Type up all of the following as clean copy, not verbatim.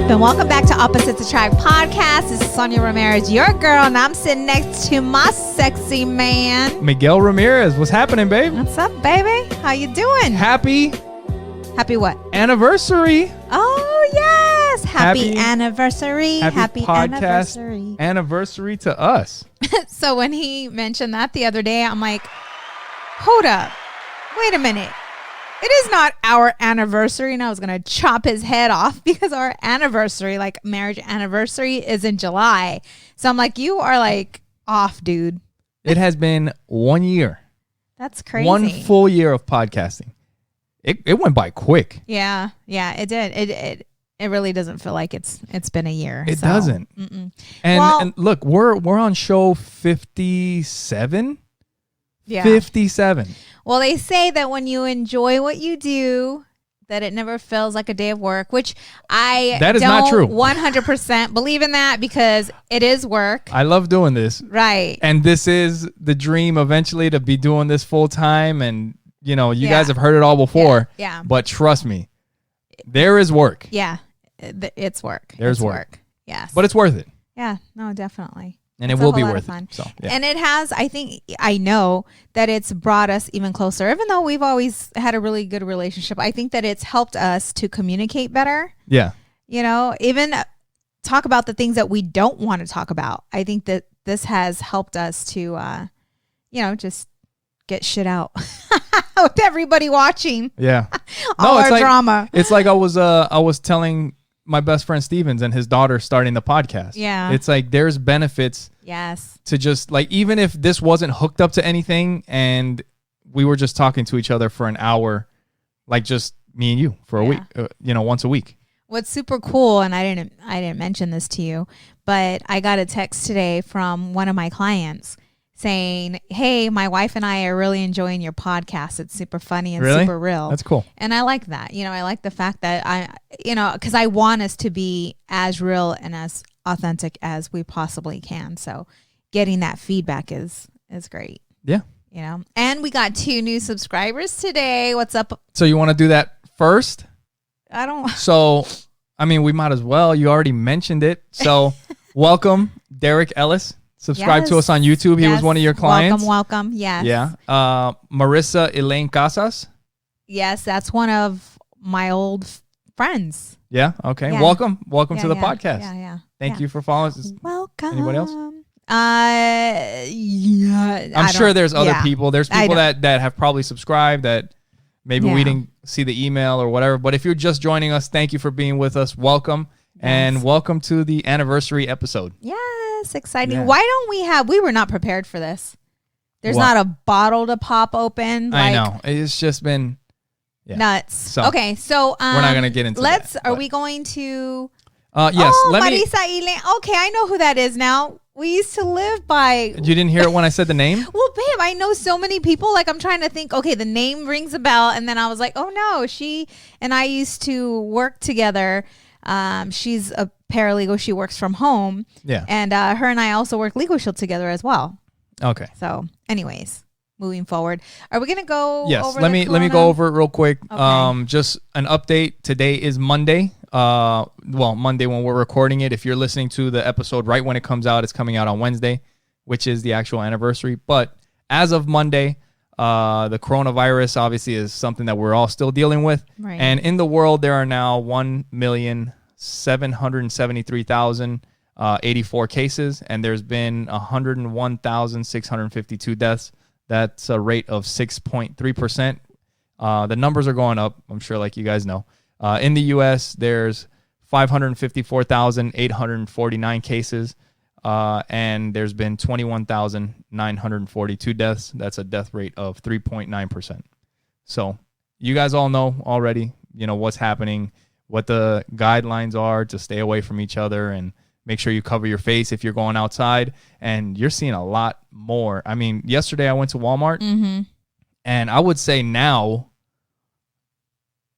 up, and welcome back to Opposites Attract Podcast. This is Sonja Ramirez, your girl, and I'm sitting next to my sexy man, Miguel Ramirez. What's happening, babe? What's up, baby? How you doing? Happy what? anniversary. Oh, yes. Happy anniversary. Happy podcast anniversary to us. So when he mentioned that the other day, I'm like, hold up. Wait a minute. It is not our anniversary, and I was going to chop his head off because our anniversary, like marriage anniversary, is in July. So I'm like, you are like off, dude. It has been 1 year. That's crazy. 1 full year of podcasting. It went by quick. Yeah, it did. It really doesn't feel like it's been a year. It doesn't. And look, we're on show 57. Yeah. 57. Well, they say that when you enjoy what you do, that it never feels like a day of work, which that is not true. 100% believe in that because it is work. I love doing this. Right. And this is the dream eventually to be doing this full time. And, you know, you guys have heard it all before. Yeah. But trust me, there is work. Yeah. It's work. There's work. Yes. But it's worth it. Yeah. No, definitely. And it will be worth it. So, yeah. And it has, I know that it's brought us even closer. Even though we've always had a really good relationship, I think that it's helped us to communicate better. Yeah. You know, even talk about the things that we don't want to talk about. I think that this has helped us to, just get shit out with everybody watching. Yeah. All our drama. It's like I was telling my best friend Stevens and his daughter starting the podcast. Yeah. It's like there's benefits. Yes. To just like, even if this wasn't hooked up to anything and we were just talking to each other for an hour, like just me and you for a week, once a week. What's super cool, and I didn't mention this to you, but I got a text today from one of my clients saying, hey, my wife and I are really enjoying your podcast. It's super funny and super real. That's cool. And I like that. I like the fact that because I want us to be as real and as authentic as we possibly can. So getting that feedback is great. Yeah. And we got 2 new subscribers today. What's up? So you want to do that first? I don't. So, I mean, we might as well. You already mentioned it. So welcome, Derek Ellis. Subscribe to us on YouTube. He was one of your clients. Welcome. Yes. Yeah. Marissa Elaine Casas. Yes, that's one of my old friends. Yeah. Okay. Yeah. Welcome to the podcast. Yeah. Thank you for following us. Welcome. Anybody else? Yeah. I'm sure there's other people. There's people that have probably subscribed that maybe we didn't see the email or whatever. But if you're just joining us, thank you for being with us. Welcome. Yes. And welcome to the anniversary episode. Yes, exciting. Yeah. Why don't we were not prepared for this. There's not a bottle to pop open. I know. It's just been nuts. So, okay, so we're not going to get into that. Are we going to... yes. Marisa Elaine. Okay, I know who that is now. We used to live by... You didn't hear it when I said the name? Well, babe, I know so many people. Like, I'm trying to think, okay, the name rings a bell. And then I was like, oh, no, she and I used to work together. She's a paralegal. She works from home. Yeah. And her and I also work Legal Shield together as well. Okay. So, anyways, moving forward. Are we going to go over let me go over it real quick. Okay. Just an update. Today is Monday. Monday when we're recording it. If you're listening to the episode right when it comes out, it's coming out on Wednesday, which is the actual anniversary. But as of Monday, the coronavirus obviously is something that we're all still dealing with. Right. And in the world, there are now 1,773,084 cases, and there's been 101,652 deaths. That's a rate of 6.3%. The numbers are going up, I'm sure, like you guys know. In the U.S., there's 554,849 cases, and there's been 21,942 deaths. That's a death rate of 3.9%. So you guys all know already, what's happening, what the guidelines are to stay away from each other, and make sure you cover your face if you're going outside. And you're seeing a lot more. I mean, yesterday I went to Walmart, and I would say now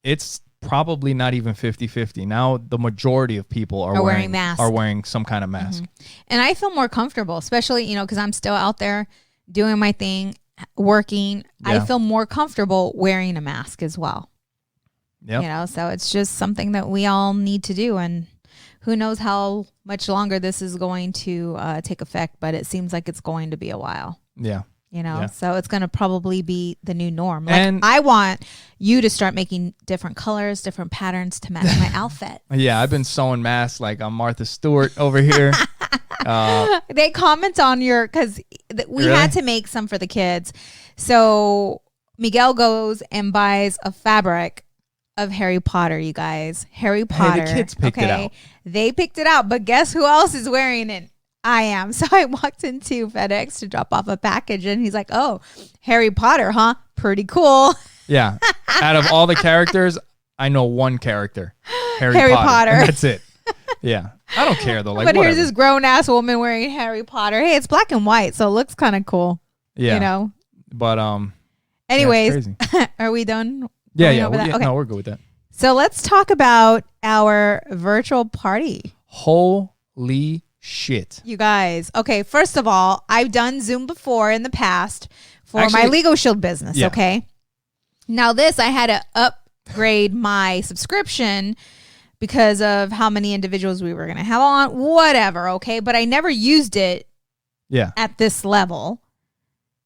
it's probably not even 50-50. Now the majority of people are wearing masks. Are wearing some kind of mask. And I feel more comfortable, especially, because I'm still out there doing my thing, working. Yeah. I feel more comfortable wearing a mask as well. Yep. So it's just something that we all need to do. And who knows how much longer this is going to take effect, but it seems like it's going to be a while. Yeah. You know, Yeah. so it's going to probably be the new norm. Like, And I want you to start making different colors, different patterns to match my outfit. yeah, I've been sewing masks like I'm Martha Stewart over here. They comment on your, because we Really? had to make some for the kids. So Miguel goes and buys a fabric of Harry Potter, you guys. Harry Potter. the kids picked it out. They picked it out, but guess who else is wearing it? I am. So I walked into FedEx to drop off a package, and he's like, "Oh, Harry Potter, huh? Pretty cool." Yeah. Out of all the characters, I know one character. Harry Potter. And that's it. Yeah. I don't care though. Like, but whatever. here's this grown ass woman wearing Harry Potter. Hey, it's black and white, so it looks kind of cool. Yeah. You know. But Anyways, yeah, it's crazy. are we done? Yeah, going yeah. over that? Okay. No, we're good with that. So let's talk about our virtual party. Holy shit. You guys. Okay, first of all, I've done Zoom before in the past for my Actually, Lego Shield business, yeah. okay? Now this, I had to upgrade my subscription because of how many individuals we were going to have on, whatever, okay? But I never used it Yeah. at this level.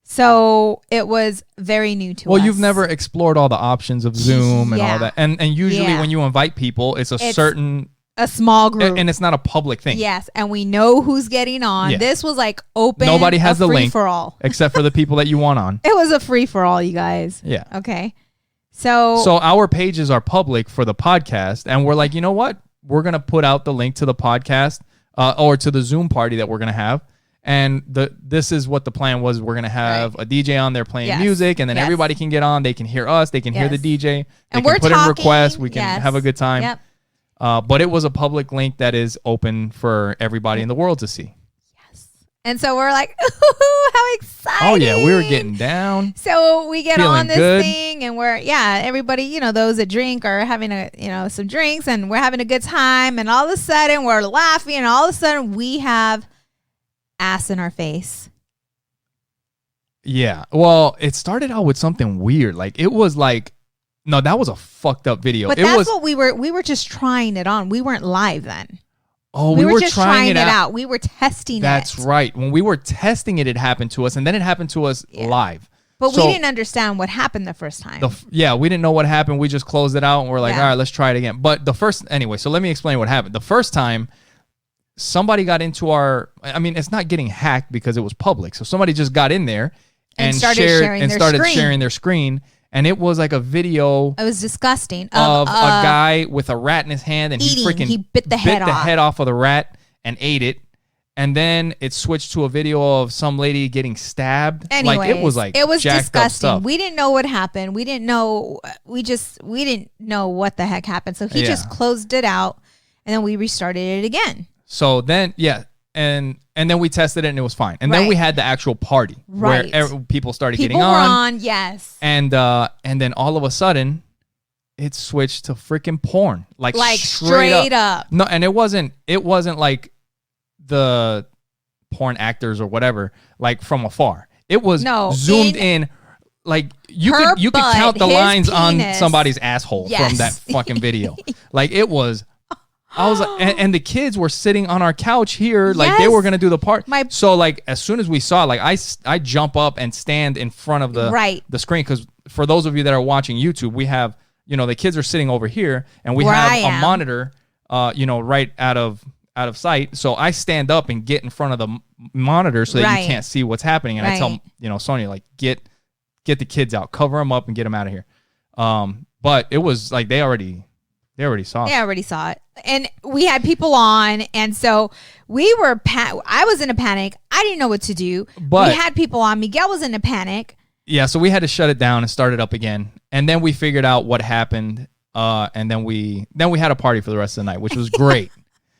So it was very new to us. Well, you've never explored all the options of Zoom and Yeah. all that. And usually Yeah. when you invite people, it's certain, a small group. and it's not a public thing. Yes, and we know who's getting on. Yeah. This was like open. Nobody has the free link. for all. Except for the people that you want on. It was a free for all, you guys. Yeah. Okay. So So our pages are public for the podcast, and we're like, you know what? We're gonna put out the link to the podcast or to the Zoom party that we're gonna have. And this is what the plan was. We're gonna have a DJ on there playing Yes. music, and then Yes. everybody can get on. They can hear us. They can hear the Yes. DJ. They And can we're put in talking, requests. We can yes. have a good time. Yep. But it was a public link that is open for everybody in the world to see. And so we're like, ooh, how exciting. Oh yeah, we were getting down. So we get Feeling on this good. thing, and everybody, those that drink are having some drinks, and we're having a good time, and all of a sudden we're laughing, and all of a sudden we have ass in our face. Yeah. Well, it started out with something weird. Like it was like, no, that was a fucked up video. But that's what we were just trying it on. We weren't live then. Oh, we we were were just trying it out. We were testing That's it. right. When we were testing it, it happened to us, and then it happened to us live. But So we didn't understand what happened the first time. we didn't know what happened. We just closed it out, and we're like, Yeah. all right, let's try it again. But anyway, so let me explain what happened. The first time, somebody got into it's not getting hacked because it was public. So somebody just got in there and started sharing their screen. And it was like a video It was disgusting. of a guy with a rat in his hand, and he bit the head off of the rat and ate it. And then it switched to a video of some lady getting stabbed. Anyways, it was jacked up disgusting. stuff. We didn't know what happened. We didn't know. We didn't know what the heck happened. So he just closed it out, and then we restarted it again. So then, and then we tested it, and it was fine. And then we had the actual party where people started getting People were on. on, yes. And then all of a sudden, it switched to freaking porn, like straight up. No, and it wasn't like the porn actors or whatever, like from afar. It was zoomed in. Like you could count the lines on somebody's asshole from that fucking video. Like it was. I was like, and the kids were sitting on our couch here, like they were gonna do the part. So like as soon as we saw it, like I jump up and stand in front of the screen, because for those of you that are watching YouTube, we have the kids are sitting over here, and we have a monitor, right out of sight. So I stand up and get in front of the monitor so that you can't see what's happening, and I tell Sonia, like get the kids out, cover them up, and get them out of here. But it was like they already saw it. They already saw it. And we had people on. And so we were, I was in a panic. I didn't know what to do. But we had people on. Miguel was in a panic. Yeah. So we had to shut it down and start it up again. And then we figured out what happened. And then we had a party for the rest of the night, which was great.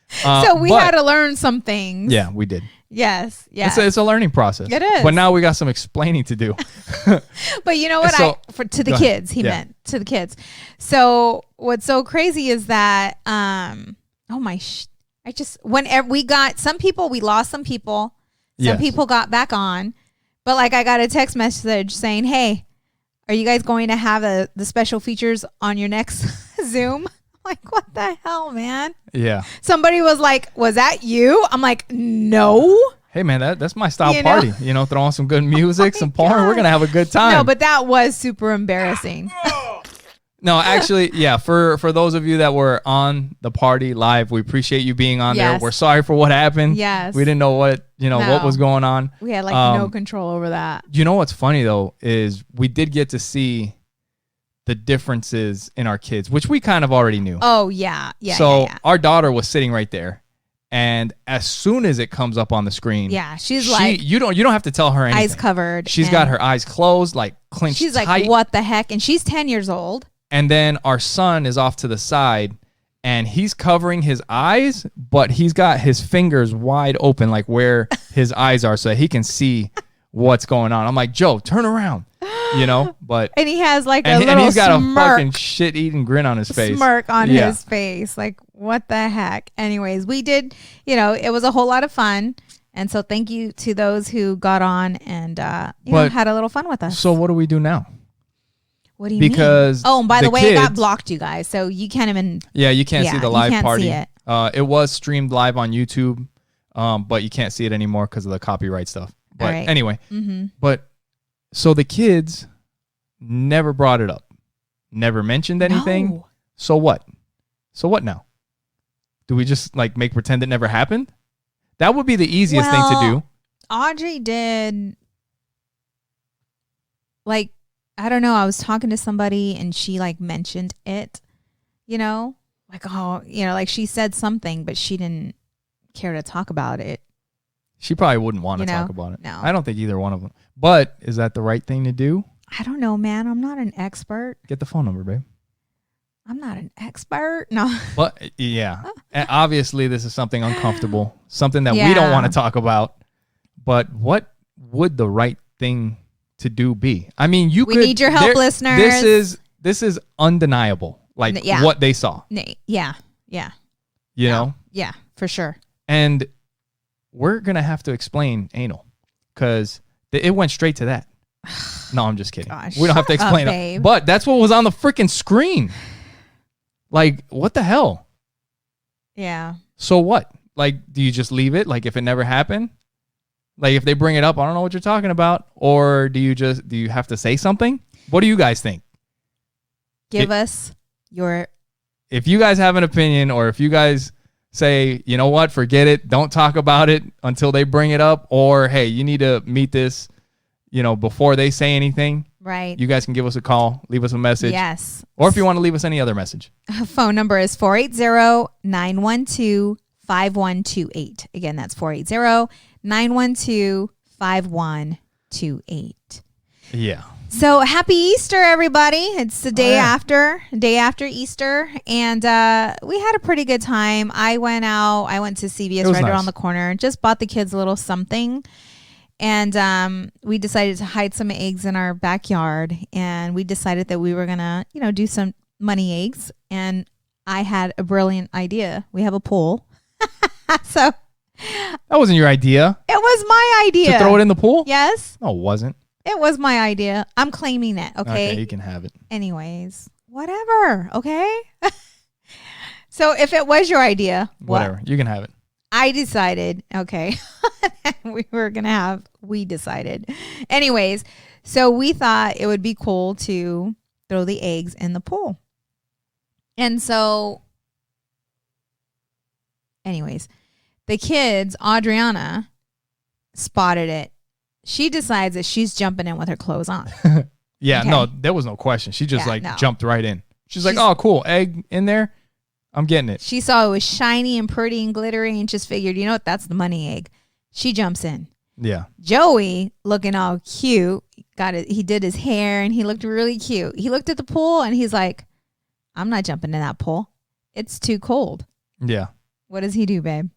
So we had to learn some things. Yeah, we did. Yes. Yeah. It's a learning process. It is. But now we got some explaining to do. But you know what? To the kids, he meant to the kids. So what's so crazy is that, whenever we got some people, we lost some people. Some people got back on. But like I got a text message saying, hey, are you guys going to have the special features on your next Zoom? Like, what the hell, man? Yeah. Somebody was like, was that you? I'm like, no. Hey, man, that's my style You know? party. You know, throw on some good music, some porn. God. We're going to have a good time. No, but that was super embarrassing. No, actually, yeah, for those of you that were on the party live, we appreciate you being on there. Yes. We're sorry for what happened. Yes. We didn't know what was going on. We had like no control over that. You know what's funny, though, is we did get to see the differences in our kids, which we kind of already knew. Oh, yeah. Yeah. So yeah. our daughter was sitting right there. And as soon as it comes up on the screen, she's like, you don't have to tell her anything. eyes covered. She's got her eyes closed, like clenched She's tight. like, what the heck? And she's 10 years old. And then our son is off to the side and he's covering his eyes, but he's got his fingers wide open, like where his eyes are, so that he can see what's going on. I'm like, Joe, turn around, but. And he has like and he's got smirk, a fucking shit-eating grin on his face. Smirk on his face. Like, what the heck? Anyways, we did, it was a whole lot of fun. And so thank you to those who got on and, had a little fun with us. So what do we do now? What do you mean? Because and by the way, kids, it got blocked, you guys. So you can't even. Yeah, you can't see the live party. See it. It was streamed live on YouTube, but you can't see it anymore because of the copyright stuff. But anyway, but so the kids never brought it up, never mentioned anything. No. So what? So what now? Do we just like make pretend it never happened? That would be the easiest thing to do. Audrey did. Like, I don't know. I was talking to somebody and she like mentioned it, like, like she said something, but she didn't care to talk about it. She probably wouldn't want to talk about it. No. I don't think either one of them. But is that the right thing to do? I don't know, man. I'm not an expert. Get the phone number, babe. I'm not an expert. No. But yeah, and obviously this is something uncomfortable, something that we don't want to talk about. But what would the right thing to do be? I mean, we need your help, listeners. This is undeniable. Like what they saw. Yeah. You know? Yeah, for sure. And we're gonna have to explain anal because it went straight to that. No, I'm just kidding. Gosh, we don't have to explain it. But that's what was on the freaking screen. Like, what the hell? Yeah. So what? Like, do you just leave it? Like, if it never happened? Like, if they bring it up, I don't know what you're talking about. Or do you have to say something? What do you guys think? Give us your... If you guys have an opinion, or if you guys say, you know what, forget it, don't talk about it until they bring it up, or, hey, you need to meet this, before they say anything. Right. You guys can give us a call, leave us a message. Yes. Or if you want to leave us any other message. Phone number is 480-912-5128. Again, that's 480-912-5128. Yeah. So happy Easter, everybody. It's the day after Easter. And we had a pretty good time. I went to CVS right around the corner, just bought the kids a little something. And we decided to hide some eggs in our backyard. And we decided that we were going to, do some money eggs. And I had a brilliant idea. We have a pool. So that wasn't your idea. It was my idea. To throw it in the pool? Yes. No, it wasn't. It was my idea. I'm claiming it. Okay. Okay, you can have it. Anyways, whatever. Okay. So if it was your idea, whatever, you can have it. I decided, okay, we decided. Anyways, so we thought it would be cool to throw the eggs in the pool. And so, anyways, the kids, Adriana, spotted it. She decides that she's jumping in with her clothes on. Yeah, okay. No, there was no question. She just jumped right in. She's like, oh, cool, egg in there. I'm getting it. She saw it was shiny and pretty and glittery and just figured, you know what? That's the money egg. She jumps in. Yeah. Joey, looking all cute, he did his hair and he looked really cute. He looked at the pool and he's like, I'm not jumping in that pool. It's too cold. Yeah. What does he do, babe?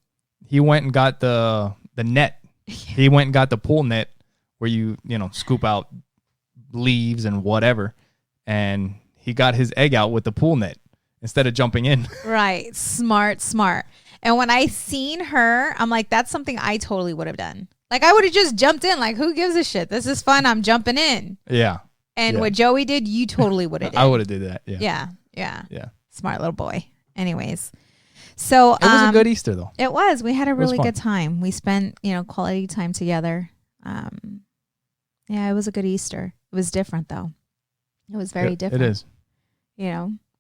He went and got the net. He went and got the pool net where you scoop out leaves and whatever. And he got his egg out with the pool net instead of jumping in. Right. Smart. And when I seen her, I'm like, that's something I totally would have done. Like, I would have just jumped in. Like, who gives a shit? This is fun. I'm jumping in. Yeah. And what Joey did, you totally would have did. I would have did that. Yeah. Yeah. Smart little boy. anyways, so It was a good Easter though. It was. We had a really fun. good time. We spent, quality time together. Yeah, it was a good Easter. It was different though. It was very different. It is.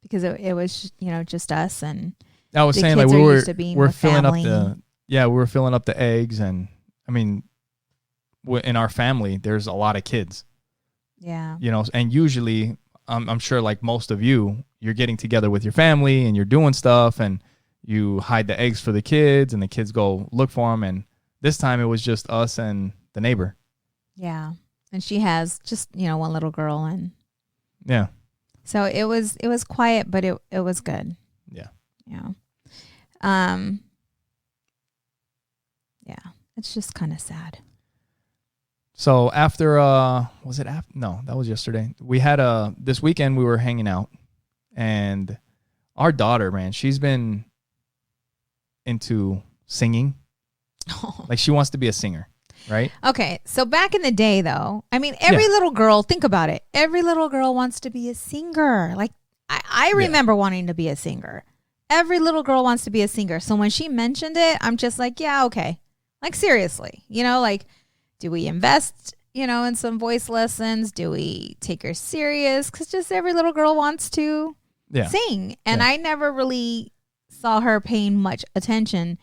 Because it was, just us, and I was the saying like kids we are were used to being we're with filling family. we were filling up the eggs, and I mean, in our family there's a lot of kids. Yeah. And usually I'm sure like most of you're getting together with your family and you're doing stuff and you hide the eggs for the kids and the kids go look for them. And this time it was just us and the neighbor. Yeah. And she has just, one little girl, and yeah. So it was quiet, but it was good. Yeah. Yeah. Yeah. It's just kind of sad. So after was it after? No, that was yesterday. We had this weekend we were hanging out, and our daughter, man, she's been into singing. Like she wants to be a singer, right? Okay, so back in the day though, I mean every little girl, think about it. Every little girl wants to be a singer. Like I remember wanting to be a singer. Every little girl wants to be a singer. So when she mentioned it, I'm just like, yeah, okay. Like seriously, like do we invest, in some voice lessons? Do we take her serious? Because just every little girl wants to sing. And I never really saw her paying much attention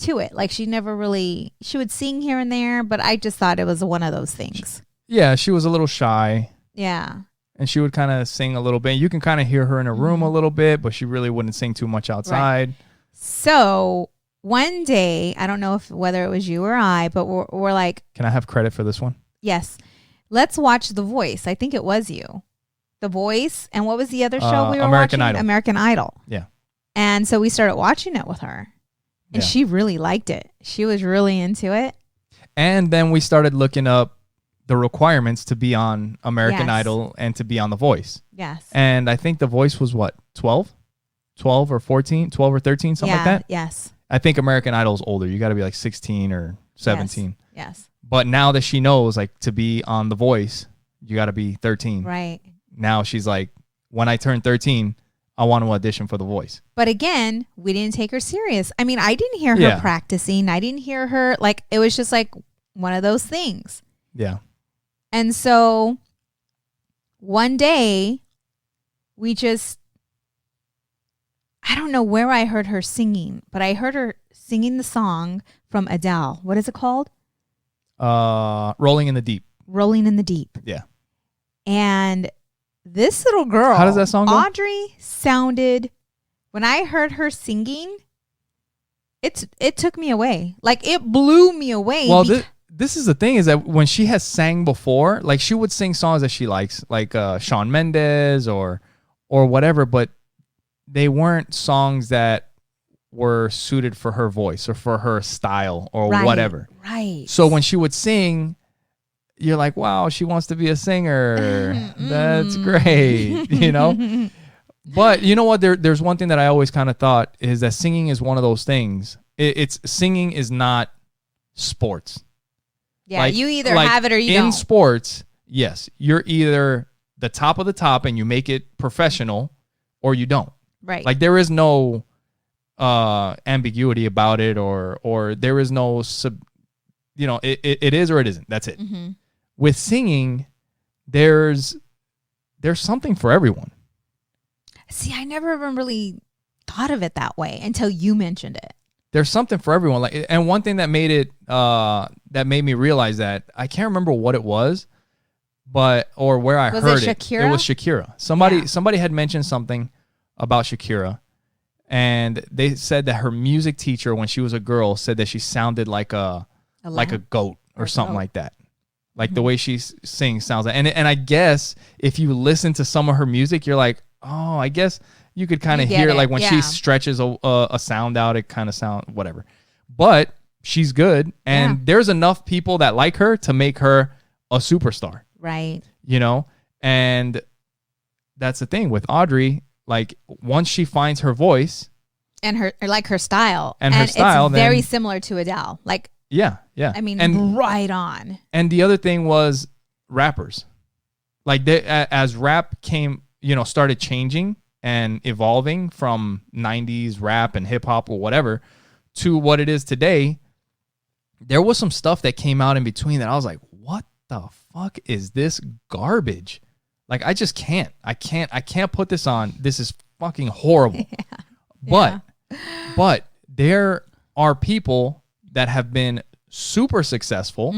to it. Like she would sing here and there, but I just thought it was one of those things. Yeah, she was a little shy. Yeah. And she would kind of sing a little bit. You can kind of hear her in a room a little bit, but she really wouldn't sing too much outside. Right. So one day, I don't know whether it was you or I, but we're like, can I have credit for this one? Yes. Let's watch The Voice. I think it was you. The Voice. And what was the other show we were American watching? Idol. American Idol. Yeah. And so we started watching it with her. And she really liked it. She was really into it. And then we started looking up the requirements to be on American Idol and to be on The Voice. Yes. And I think The Voice was what, 12? 12 or 14? 12 or 13, something like that? Yes. I think American Idol's older. You got to be like 16 or 17. Yes. But now that she knows, like, to be on The Voice, you got to be 13. Right. Now she's like, when I turn 13, I want to audition for The Voice. But again, we didn't take her serious. I mean, I didn't hear her practicing. I didn't hear her, like, it was just like one of those things. Yeah. And so one day I don't know where I heard her singing, but I heard her singing the song from Adele. What is it called? Rolling in the Deep. Rolling in the Deep. Yeah. And this little girl, how does that song go? Audrey, sounded, when I heard her singing, it took me away. Like it blew me away. Well, this is the thing, is that when she has sang before, like she would sing songs that she likes, like Shawn Mendes or whatever, but they weren't songs that were suited for her voice or for her style or whatever. Right. So when she would sing, you're like, wow, she wants to be a singer. That's great, But you know what? There's one thing that I always kind of thought is that singing is one of those things. Singing is not sports. Yeah, like, you either have it or you don't. In sports, yes, you're either the top of the top and you make it professional, or you don't. Right. Like there is no ambiguity about it, or there is no it is or it isn't. That's it. Mm-hmm. With singing, there's something for everyone. See, I never even really thought of it that way until you mentioned it. There's something for everyone. Like, and one thing that made me realize that, I can't remember what it was, or where I heard it. Shakira? It was Shakira. Somebody had mentioned something about Shakira, and they said that her music teacher, when she was a girl, said that she sounded like a goat or something like that. Like the way she sings sounds like, and I guess if you listen to some of her music, you're like, oh, I guess you could kind of hear it. Like when she stretches a sound out, it kind of sound whatever. But she's good, and there's enough people that like her to make her a superstar. Right. And that's the thing with Audrey. Like once she finds her voice and her style, and her style, it's very similar to Adele. Like yeah. I mean, right on. And the other thing was rappers. Like as rap started changing, and evolving from 90s rap and hip hop or whatever to what it is today, there was some stuff that came out in between that I was like, what the fuck is this garbage? Like, I just can't. I can't put this on. This is fucking horrible. But there are people that have been super successful.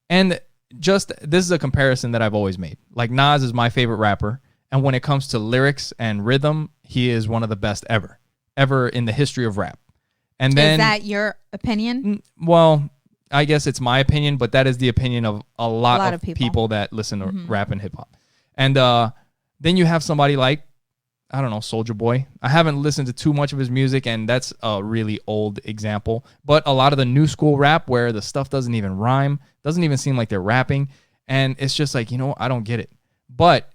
And just, this is a comparison that I've always made. Like, Nas is my favorite rapper. And when it comes to lyrics and rhythm, he is one of the best ever in the history of rap. And then, is that your opinion? Well, I guess it's my opinion, but that is the opinion of a lot of people that listen to rap and hip hop. And then you have somebody like, I don't know, Soulja Boy. I haven't listened to too much of his music, and that's a really old example. But a lot of the new school rap where the stuff doesn't even rhyme, doesn't even seem like they're rapping. And it's just like, I don't get it. But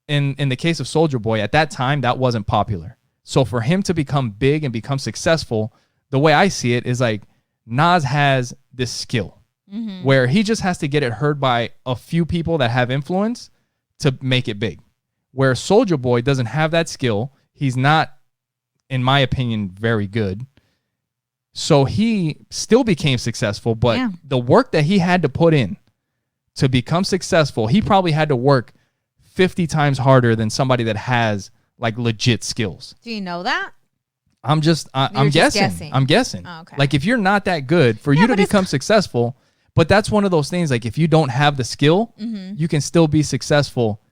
in the case of Soulja Boy, at that time, that wasn't popular. So for him to become big and become successful, the way I see it is like Nas has this skill where he just has to get it heard by a few people that have influence to make it big. Where Soulja Boy doesn't have that skill. He's not, in my opinion, very good. So he still became successful, but the work that he had to put in to become successful, he probably had to work 50 times harder than somebody that has like legit skills. Do you know that? I'm guessing. I'm guessing. Oh, okay. Like, if you're not that good, for you to become successful, but that's one of those things, like, if you don't have the skill, you can still be successful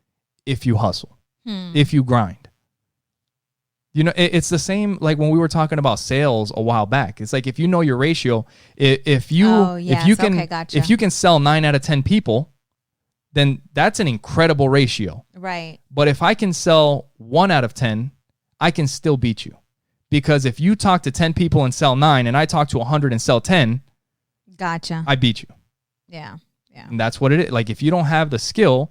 if you hustle, if you grind. It's the same like when we were talking about sales a while back. It's like, if you know your ratio, if you can sell 9 out of 10 people, then that's an incredible ratio. Right. But if I can sell 1 out of 10, I can still beat you. Because if you talk to 10 people and sell 9, and I talk to 100 and sell 10, gotcha, I beat you. Yeah. And that's what it is. Like, if you don't have the skill,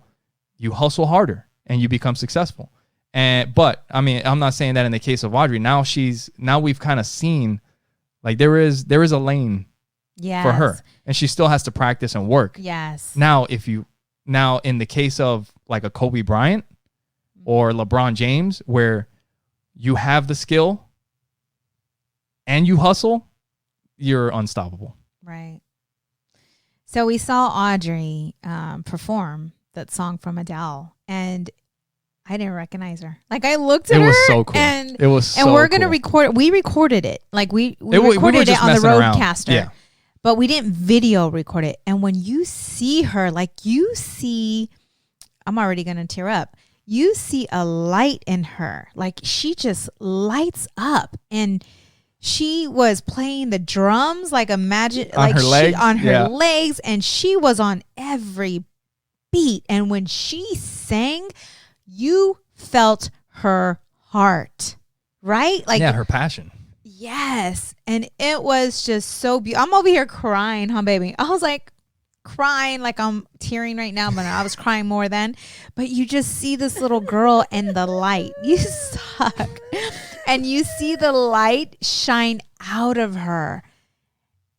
you hustle harder and you become successful. But I mean, I'm not saying that in the case of Audrey. Now we've kind of seen, like, there is a lane for her, and she still has to practice and work. Yes. Now, in the case of like a Kobe Bryant or LeBron James, where you have the skill and you hustle, you're unstoppable. Right. So we saw Audrey perform that song from Adele, and I didn't recognize her. Like, I looked at her. It was so cool. And we're going to record it. We recorded it. Like, we recorded it on the Roadcaster. Yeah. But we didn't video record it. And when you see her, like, I'm already going to tear up. You see a light in her. Like, she just lights up. And she was playing the drums, like, imagine, on her legs. And she was on every beat. And when she sang, you felt her heart, right? Like, her passion. Yes. And it was just so beautiful. I'm over here crying, huh, baby? I was like crying, like I'm tearing right now, but I was crying more then. But you just see this little girl and the light. You suck. And you see the light shine out of her.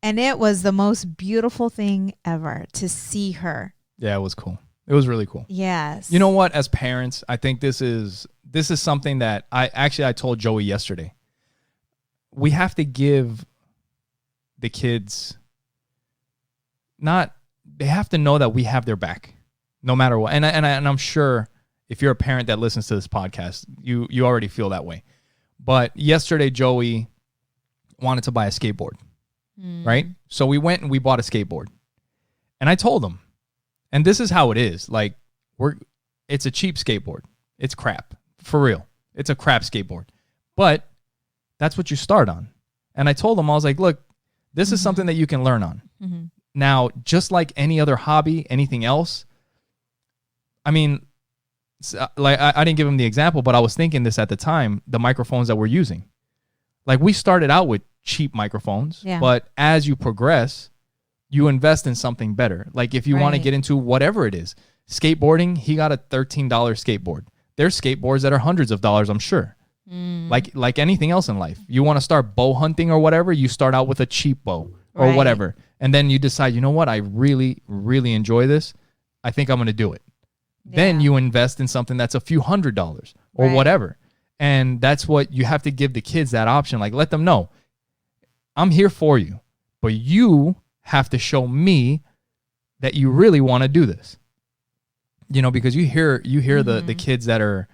And it was the most beautiful thing ever to see her. Yeah, it was cool. It was really cool. Yes. You know what? As parents, I think this is something that I told Joey yesterday. We have to give the kids they have to know that we have their back no matter what. And I'm sure if you're a parent that listens to this podcast, you already feel that way. But yesterday, Joey wanted to buy a skateboard, right? So we went and we bought a skateboard. And I told him, and this is how it is. Like, it's a cheap skateboard. It's crap. For real. It's a crap skateboard. But that's what you start on. And I told him, I was like, look, this is something that you can learn on. Now, just like any other hobby, anything else, I mean, like, I didn't give him the example, but I was thinking this at the time, the microphones that we're using. Like, we started out with cheap microphones, but as you progress, you invest in something better. Like, if you want to get into whatever it is, skateboarding, he got a $13 skateboard. There's skateboards that are hundreds of dollars, I'm sure. Like anything else in life. You want to start bow hunting or whatever, you start out with a cheap bow or whatever. And then you decide, you know what, I really, really enjoy this. I think I'm going to do it. Then you invest in something that's a few $100s or Right. whatever. And that's what you have to give the kids, that option. Like, let them know, I'm here for you, but you have to show me that you really want to do this. You know, because you hear the kids that are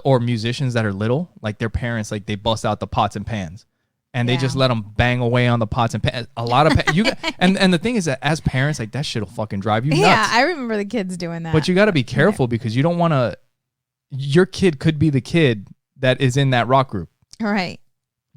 or musicians that are little, like their parents, like they bust out the pots and pans and they just let them bang away on the pots and pans. A lot of and the thing is that as parents, like that shit'll fucking drive you nuts. Yeah, I remember the kids doing that. But you got to be careful because you don't want to. Your kid could be the kid that is in that rock group, Right.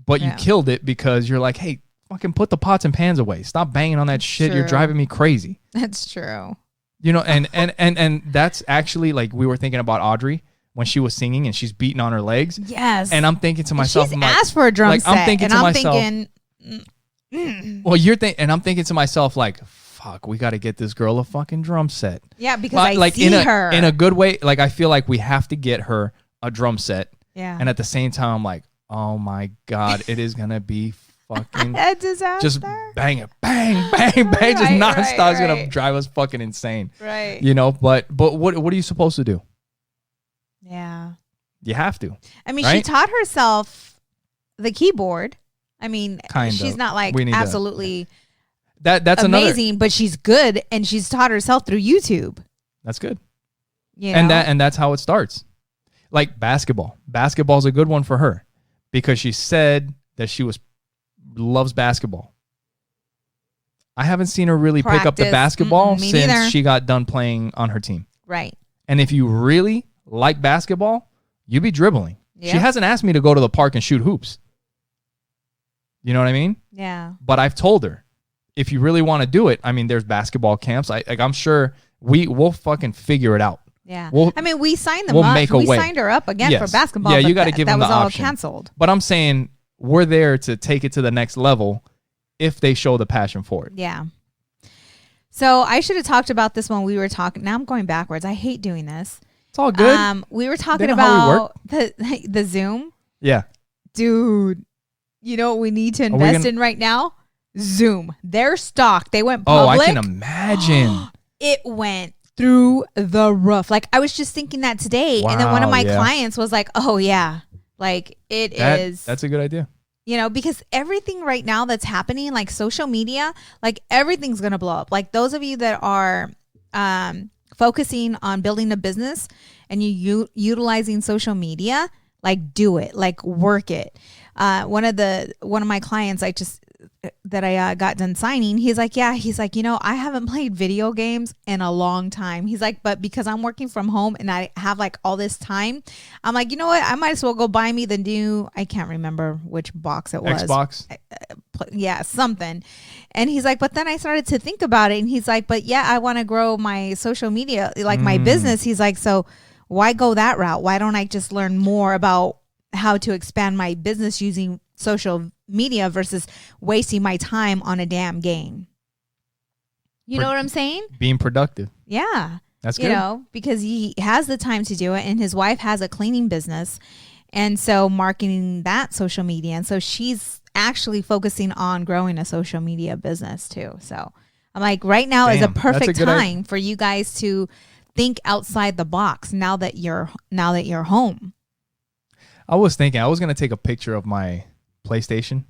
but you killed it because you're like, hey, fucking put the pots and pans away. Stop banging on that shit. True. You're driving me crazy. That's true. You know, and that's actually like we were thinking about Audrey when she was singing and she's beating on her legs. Yes. And I'm thinking to myself, she's asked for a drum set. I'm thinking and to I'm myself, thinking, well, and I'm thinking to myself, like, fuck, we got to get this girl a fucking drum set. yeah, because I see in her. in a good way. Like, I feel like we have to get her a drum set. Yeah. And at the same time, I'm like, oh my God, it is going to be fucking a disaster. just bang it, bang, bang, bang, just Right, nonstop. right, It's going to right. drive us fucking insane. Right. You know, but what are you supposed to do? Yeah. You have to. I mean, she right? taught herself the keyboard. I mean, Kind she's of. not like We need to- absolutely That's amazing, but she's good and she's taught herself through YouTube. That's good. You know? And that's how it starts. Like basketball. Basketball's a good one for her because she said that she loves basketball. I haven't seen her really pick up the Practice. basketball Me since neither. she got done playing on her team. Right. And if you really like basketball, you be dribbling. She Yep. hasn't asked me to go to the park and shoot hoops. You know what I mean? Yeah. But I've told her, if you really want to do it, I mean, there's basketball camps. I'm sure we'll fucking figure it out. Yeah. We'll- I mean, we signed them we'll up. make a We way. signed her up again Yes. for basketball. Yeah, you but gotta give that them was the all option. canceled. But I'm saying we're there to take it to the next level if they show the passion for it. Yeah. So I should have talked about this when we were talking. Now I'm going backwards. I hate doing this. It's all good. We were talking They know how we about the Zoom. Yeah. Dude, you know what we need to we invest gonna- in right now? Zoom. Their stock. They went Oh, public. I can imagine. It went through the roof. Like, I was just thinking that today. And then one of Wow, my yeah. clients was like, oh, yeah. Like, it is. That's a good idea. You know, because everything right now that's happening, like social media, like everything's going to blow up. Like those of you that are focusing on building a business and you utilizing social media, like do it, like work it. One of my clients, that I got done signing, he's like, you know, I haven't played video games in a long time. He's like, but because I'm working from home and I have like all this time, I'm like, you know what? I might as well go buy me the new, I can't remember which box it was. Xbox. Yeah, something. And he's like, but then I started to think about it. And he's like, but yeah, I want to grow my social media, like my business. He's like, so why go that route? Why don't I just learn more about how to expand my business using social media versus wasting my time on a damn game? You know what I'm saying? Being productive. Yeah. That's You good. know, because he has the time to do it and his wife has a cleaning business. And so marketing that social media. And so she's actually focusing on growing a social media business too. So I'm like, right now is a Damn, that's a perfect good time for you guys to think outside the box now that you're home. I was thinking I was going to take a picture of my PlayStation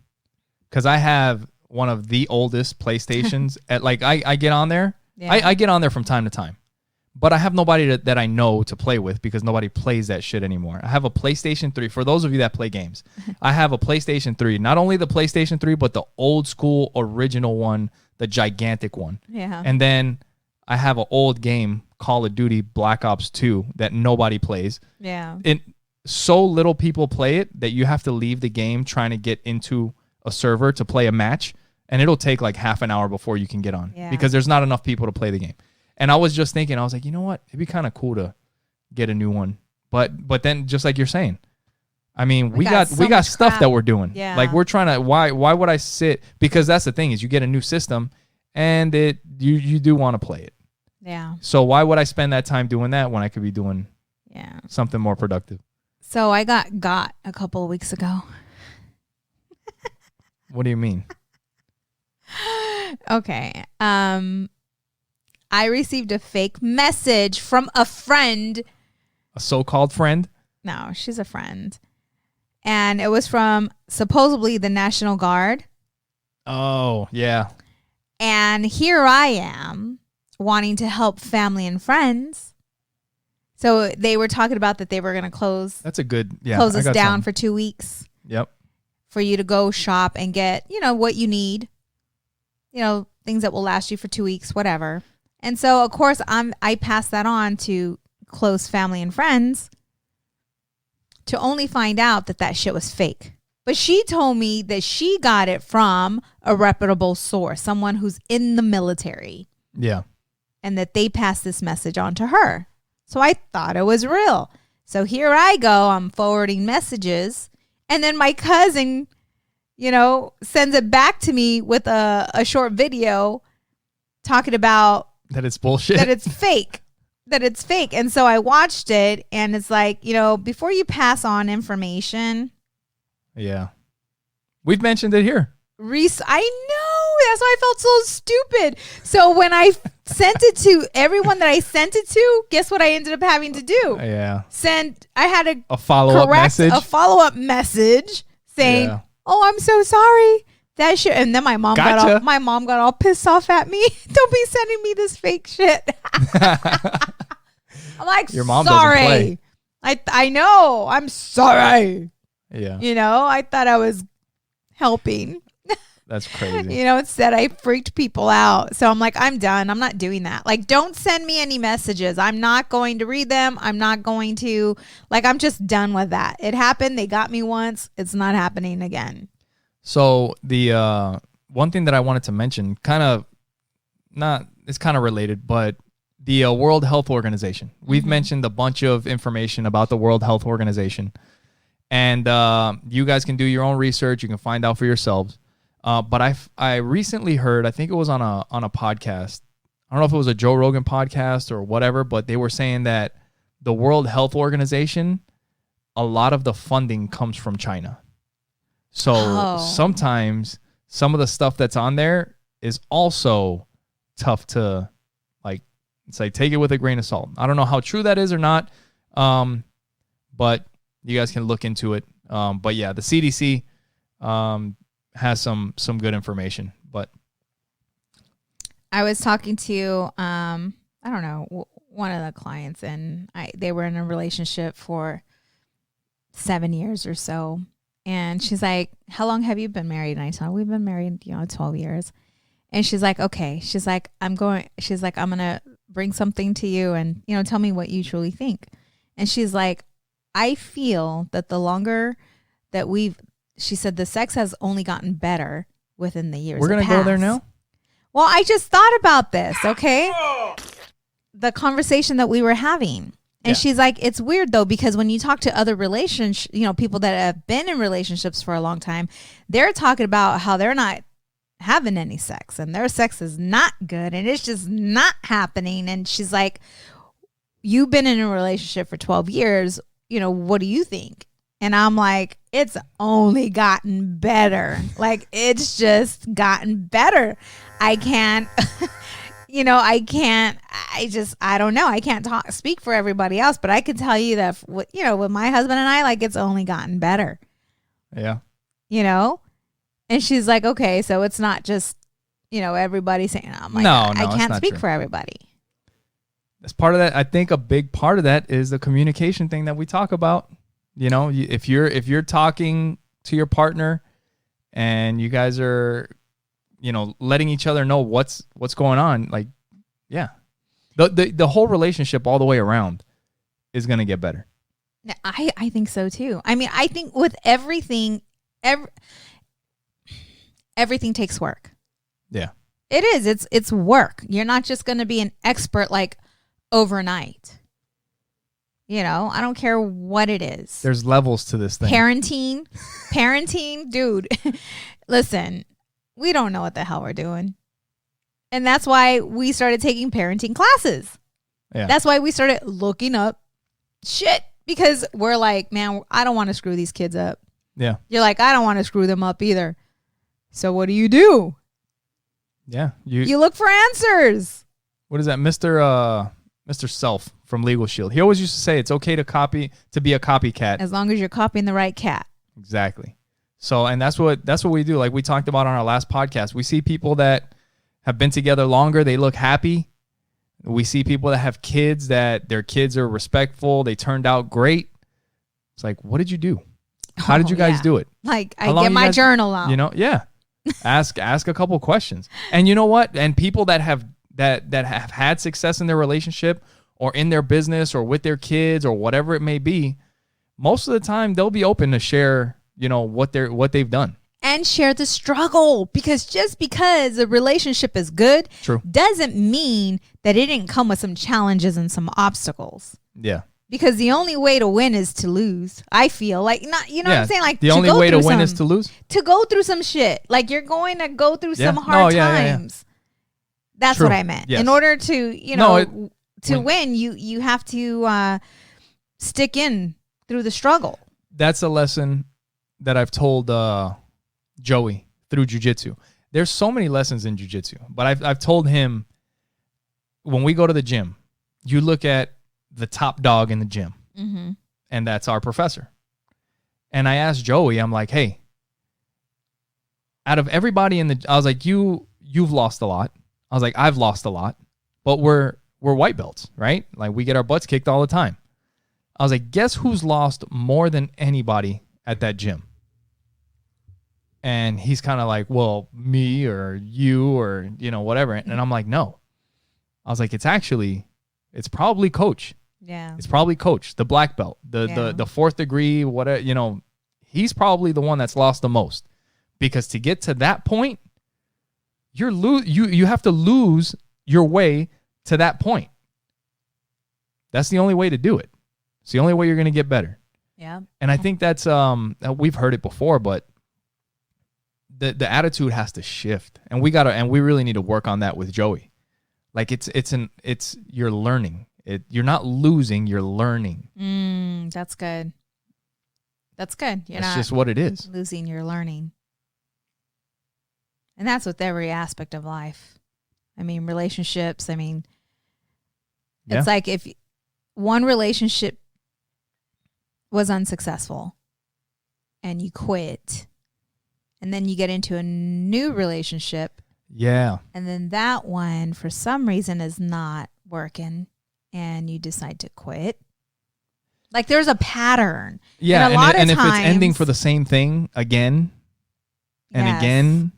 because I have one of the oldest PlayStations. I get on there. Yeah. I get on there from time to time, but I have nobody that I know to play with because nobody plays that shit anymore. I have a PlayStation 3. For those of you that play games, I have a PlayStation 3. Not only the PlayStation 3, but the old school original one, the gigantic one. Yeah. And then I have an old game, Call of Duty Black Ops 2, that nobody plays. Yeah. So little people play it that you have to leave the game trying to get into a server to play a match, and it'll take like half an hour before you can get on because there's not enough people to play the game. And I was just thinking, I was like, you know what? It'd be kind of cool to get a new one. But then just like you're saying, I mean, we got stuff crap. that we're doing. Yeah. Like we're trying to why would I sit? Because that's the thing is you get a new system and you do want to play it. Yeah. So why would I spend that time doing that when I could be doing something more productive? So I got a couple of weeks ago. What do you mean? Okay. I received a fake message from a friend a so-called friend. No, she's a friend. And it was from supposedly the National Guard. Oh, yeah. And here I am wanting to help family and friends. So they were talking about that they were going to close. That's a good, close us down for 2 weeks. Yep. For you to go shop and get, what you need. Things that will last you for 2 weeks, whatever. And so, of course, I passed that on to close family and friends to only find out that shit was fake. But she told me that she got it from a reputable source, someone who's in the military. Yeah. And that they passed this message on to her. So I thought it was real. So here I go. I'm forwarding messages. And then my cousin, sends it back to me with a short video talking about that it's bullshit. That it's fake. And so I watched it, and it's like, before you pass on information. Yeah. We've mentioned it here. I know. That's why I felt so stupid. So when I sent it to everyone that I sent it to, guess what I ended up having to do? Yeah. I had a follow-up message. A follow-up message saying, "Oh, I'm so sorry. That shit." And then my mom got all pissed off at me. Don't be sending me this fake shit. I'm like, your mom sorry. I know. I'm sorry. Yeah. I thought I was helping. That's crazy. Instead I freaked people out. So I'm like, I'm done. I'm not doing that. Like, don't send me any messages. I'm not going to read them. I'm not going to, I'm just done with that. It happened. They got me once. It's not happening again. So the one thing that I wanted to mention, it's kind of related, but the World Health Organization. We've mentioned a bunch of information about the World Health Organization. And you guys can do your own research. You can find out for yourselves. But I recently heard, I think it was on a podcast. I don't know if it was a Joe Rogan podcast or whatever, but they were saying that the World Health Organization, a lot of the funding comes from China. So sometimes some of the stuff that's on there is also tough to it's like take it with a grain of salt. I don't know how true that is or not, but you guys can look into it. But yeah, the CDC has some good information. But I was talking to I don't know, one of the clients, and they were in a relationship for 7 years or so. And she's like, "How long have you been married?" And I told her, "We've been married, 12 years." And she's like, "Okay." She's like, I'm going to bring something to you and, tell me what you truly think. And she's like, "I feel that the longer that she said the sex has only gotten better within the years. We're going to go there now? Well, I just thought about this, okay? The conversation that we were having. And she's like, it's weird though, because when you talk to other people that have been in relationships for a long time, they're talking about how they're not having any sex and their sex is not good and it's just not happening." And she's like, "You've been in a relationship for 12 years. What do you think?" And I'm like, it's only gotten better. It's just gotten better. I can't, I don't know. I can't speak for everybody else, but I can tell you that, with my husband and I, it's only gotten better. Yeah. And she's like, "Okay, so it's not just, everybody saying," I'm like, no, I can't speak true. for everybody. As part of that, I think a big part of that is the communication thing that we talk about. If you're talking to your partner and you guys are, letting each other know what's going on, the whole relationship all the way around is going to get better. I think so too. I mean, I think with everything, everything takes work. Yeah. It is. It's work. You're not just going to be an expert overnight. I don't care what it is. There's levels to this thing. Parenting, dude. Listen, we don't know what the hell we're doing. And that's why we started taking parenting classes. Yeah. That's why we started looking up shit, because we're like, man, I don't want to screw these kids up. Yeah. You're like, I don't want to screw them up either. So what do? Yeah. You look for answers. What is that? Mr. Mr. Self from Legal Shield. He always used to say it's okay to be a copycat. As long as you're copying the right cat. Exactly. So, and that's what we do. Like we talked about on our last podcast. We see people that have been together longer. They look happy. We see people that have kids that their kids are respectful. They turned out great. It's like, what did you do? How did you guys do it? Like I get my journal out. You know, yeah. Ask a couple questions. And you know what? And people that have had success in their relationship or in their business or with their kids or whatever it may be, most of the time they'll be open to share, you know, what they've done. And share the struggle, because just because a relationship is good doesn't mean that it didn't come with some challenges and some obstacles. Yeah. Because the only way to win is to lose. I feel like, not, you know what I'm saying? Like the only way to win is to lose. To go through some shit. Like you're going to go through some hard times. That's what I meant. Yes. In order to, win, you have to stick in through the struggle. That's a lesson that I've told Joey through jiu-jitsu. There's so many lessons in jiu-jitsu, but I've told him, when we go to the gym, you look at the top dog in the gym, and that's our professor. And I asked Joey, I'm like, hey, out of everybody I was like, you've lost a lot. I was like, I've lost a lot, but we're white belts, right? Like we get our butts kicked all the time. I was like, guess who's lost more than anybody at that gym? And he's kind of like, well, me or you or, you know, whatever. And I'm like, no. I was like, it's probably coach. Yeah. It's probably coach, the black belt, the fourth degree, whatever, you know, he's probably the one that's lost the most. Because to get to that point, you have to lose your way to that point. That's the only way to do it. It's the only way you're going to get better. Yeah. And I think that's we've heard it before, but the attitude has to shift. And we really need to work on that with Joey. Like it's you're learning. You're not losing, you're learning. That's good. That's good. That's just what it is. Losing, you're learning. And that's with every aspect of life. I mean, relationships. I mean, it's like if one relationship was unsuccessful and you quit, and then you get into a new relationship. Yeah. And then that one, for some reason, is not working and you decide to quit. Like there's a pattern. Yeah. And if it's ending for the same thing again and again,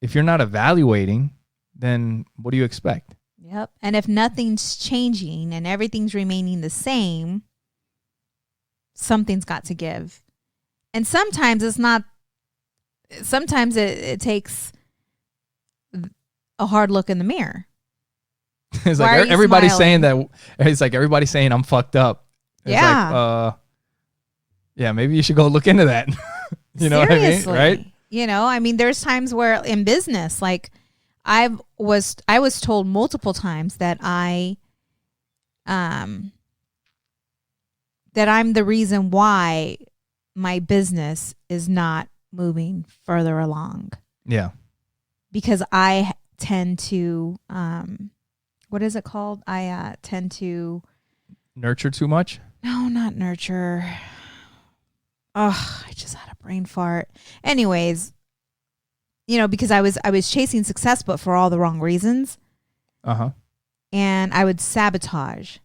if you're not evaluating, then what do you expect? Yep. And if nothing's changing and everything's remaining the same, something's got to give. And sometimes it's not. Sometimes it takes a hard look in the mirror. It's like everybody's saying that. It's like everybody's saying I'm fucked up. It's like, yeah, maybe you should go look into that. You know Seriously. what I mean? Right? You know, I mean, there's times where in business, like I was told multiple times that that I'm the reason why my business is not moving further along. Yeah. Because I tend to, what is it called? I tend to nurture too much. No, not nurture. Oh, I just had a brain fart. Anyways, you know, because I was chasing success, but for all the wrong reasons. And I would sabotage.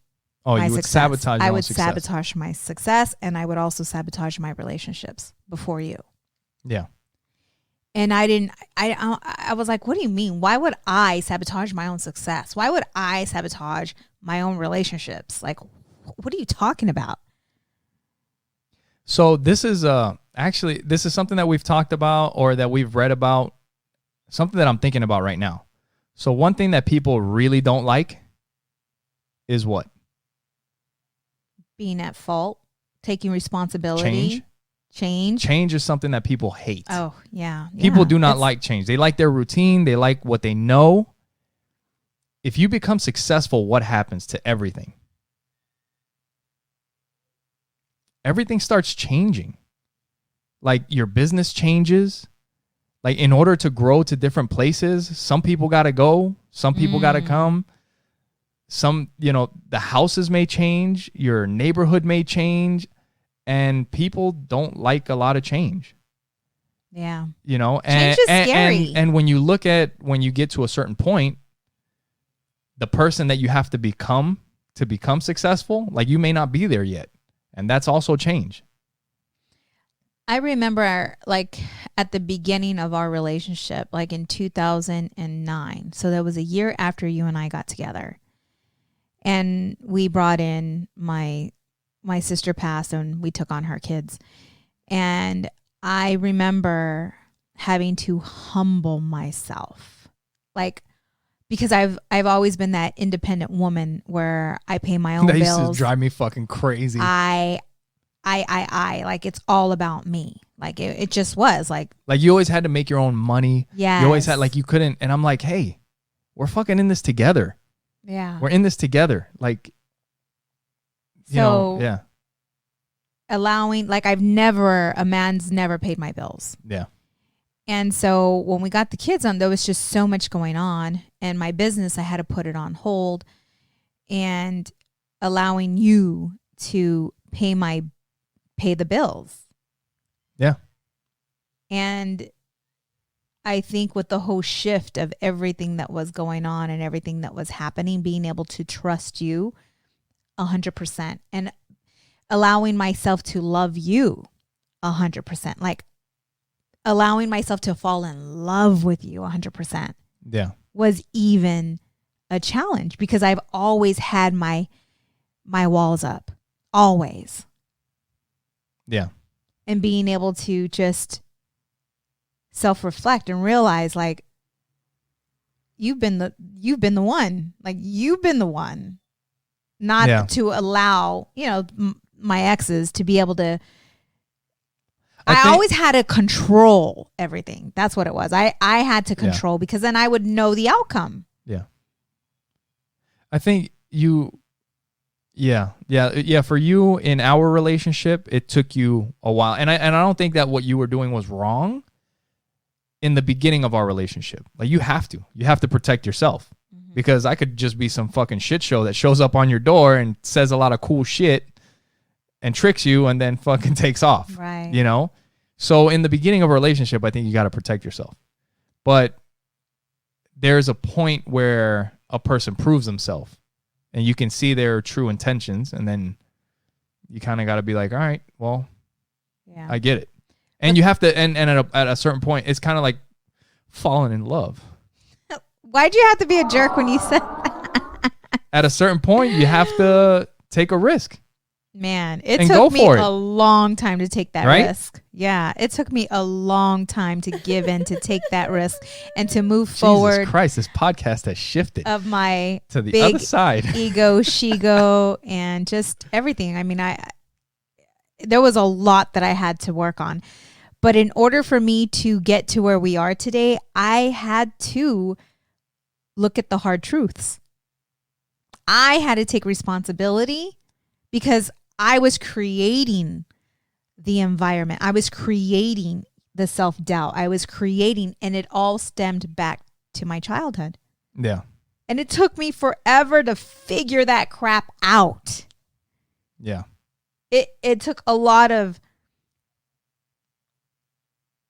Oh, you would sabotage your own success. Sabotage my success, and I would also sabotage my relationships before you. Yeah. And I was like, what do you mean? Why would I sabotage my own success? Why would I sabotage my own relationships? Like, what are you talking about? So this is this is something that we've talked about or that we've read about, something that I'm thinking about right now. So one thing that people really don't like is what? Being at fault, taking responsibility. Change is something that people hate. Oh, yeah. People do not like change. They like their routine. They like what they know. If you become successful, what happens to everything? Everything starts changing. Like your business changes. Like in order to grow to different places, some people got to go. Some people got to come. the houses may change, your neighborhood may change, and people don't like a lot of change. Yeah. Change is scary. And when you get to a certain point, the person that you have to become successful, like you may not be there yet. And that's also change. I remember like at the beginning of our relationship, like in 2009. So that was a year after you and I got together. And we brought in my sister passed and we took on her kids. And I remember having to humble myself. Like, because I've always been that independent woman where I pay my own bills. That used to drive me fucking crazy. I like it's all about me. Like it just was like you always had to make your own money. Yeah. You always had you couldn't. And I'm like, hey, we're fucking in this together. Yeah. We're in this together. Like, yeah. Allowing, like a man's never paid my bills. Yeah. And so when we got the kids on, there was just so much going on, and my business, I had to put it on hold, and allowing you to pay the bills. Yeah. And I think with the whole shift of everything that was going on and everything that was happening, being able to trust you 100% and allowing myself to love you 100%, like allowing myself to fall in love with you 100%. Yeah. Was even a challenge because I've always had my walls up, always. Yeah. And being able to just self-reflect and realize like you've been the one, like you've been the one, not to allow, my exes to be able to. I always had to control everything. That's what it was. I had to control because then I would know the outcome. Yeah. I think for you in our relationship, it took you a while. And I don't think that what you were doing was wrong in the beginning of our relationship. Like you have to protect yourself because I could just be some fucking shit show that shows up on your door and says a lot of cool shit and tricks you and then fucking takes off. Right. So in the beginning of a relationship, I think you got to protect yourself. But there's a point where a person proves themselves and you can see their true intentions. And then you kind of got to be like, all right, well, I get it. And you have to, and at a certain point, it's kind of like falling in love. Why'd you have to be a jerk when you said that? At a certain point, you have to take a risk. Man, it took me a long time to take that risk. Yeah, it took me a long time to give in, to take that risk, and to move forward. Jesus Christ, this podcast has shifted of my to the big other side. Ego, she-go, and just everything. I mean, there was a lot that I had to work on. But in order for me to get to where we are today, I had to look at the hard truths. I had to take responsibility because I was creating the environment. I was creating the self-doubt. I was creating, and it all stemmed back to my childhood. Yeah. And it took me forever to figure that crap out. Yeah. It took a lot of,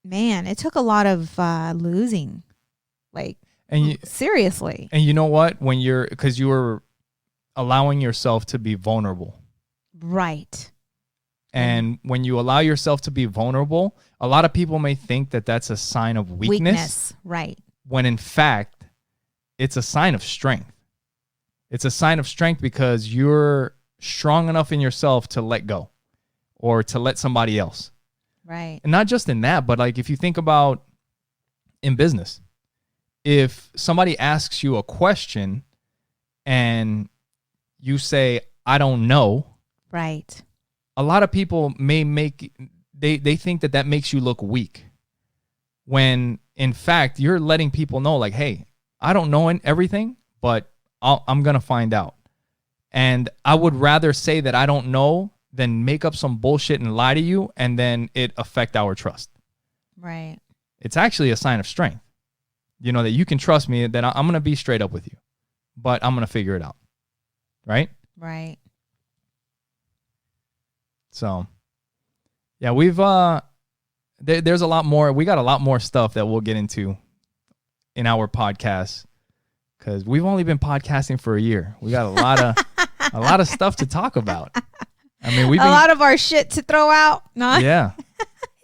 losing. Like, seriously. And you know what? Because you were allowing yourself to be vulnerable. Right. And when you allow yourself to be vulnerable, a lot of people may think that that's a sign of weakness. Right. When in fact, it's a sign of strength. It's a sign of strength because you're strong enough in yourself to let go or to let somebody else. Right. And not just in that, but like if you think about in business, if somebody asks you a question and you say, I don't know. Right. A lot of people may they think that makes you look weak. When in fact, you're letting people know like, hey, I don't know everything, but I'm going to find out. And I would rather say that I don't know than make up some bullshit and lie to you and then it affect our trust. Right. It's actually a sign of strength. That you can trust me, that I'm going to be straight up with you, but I'm going to figure it out. right? Right. So, yeah, we've there's a lot more. We got a lot more stuff that we'll get into in our podcast because we've only been podcasting for a year. We got a lot of stuff to talk about. I mean, we've a lot of our shit to throw out. No? Yeah.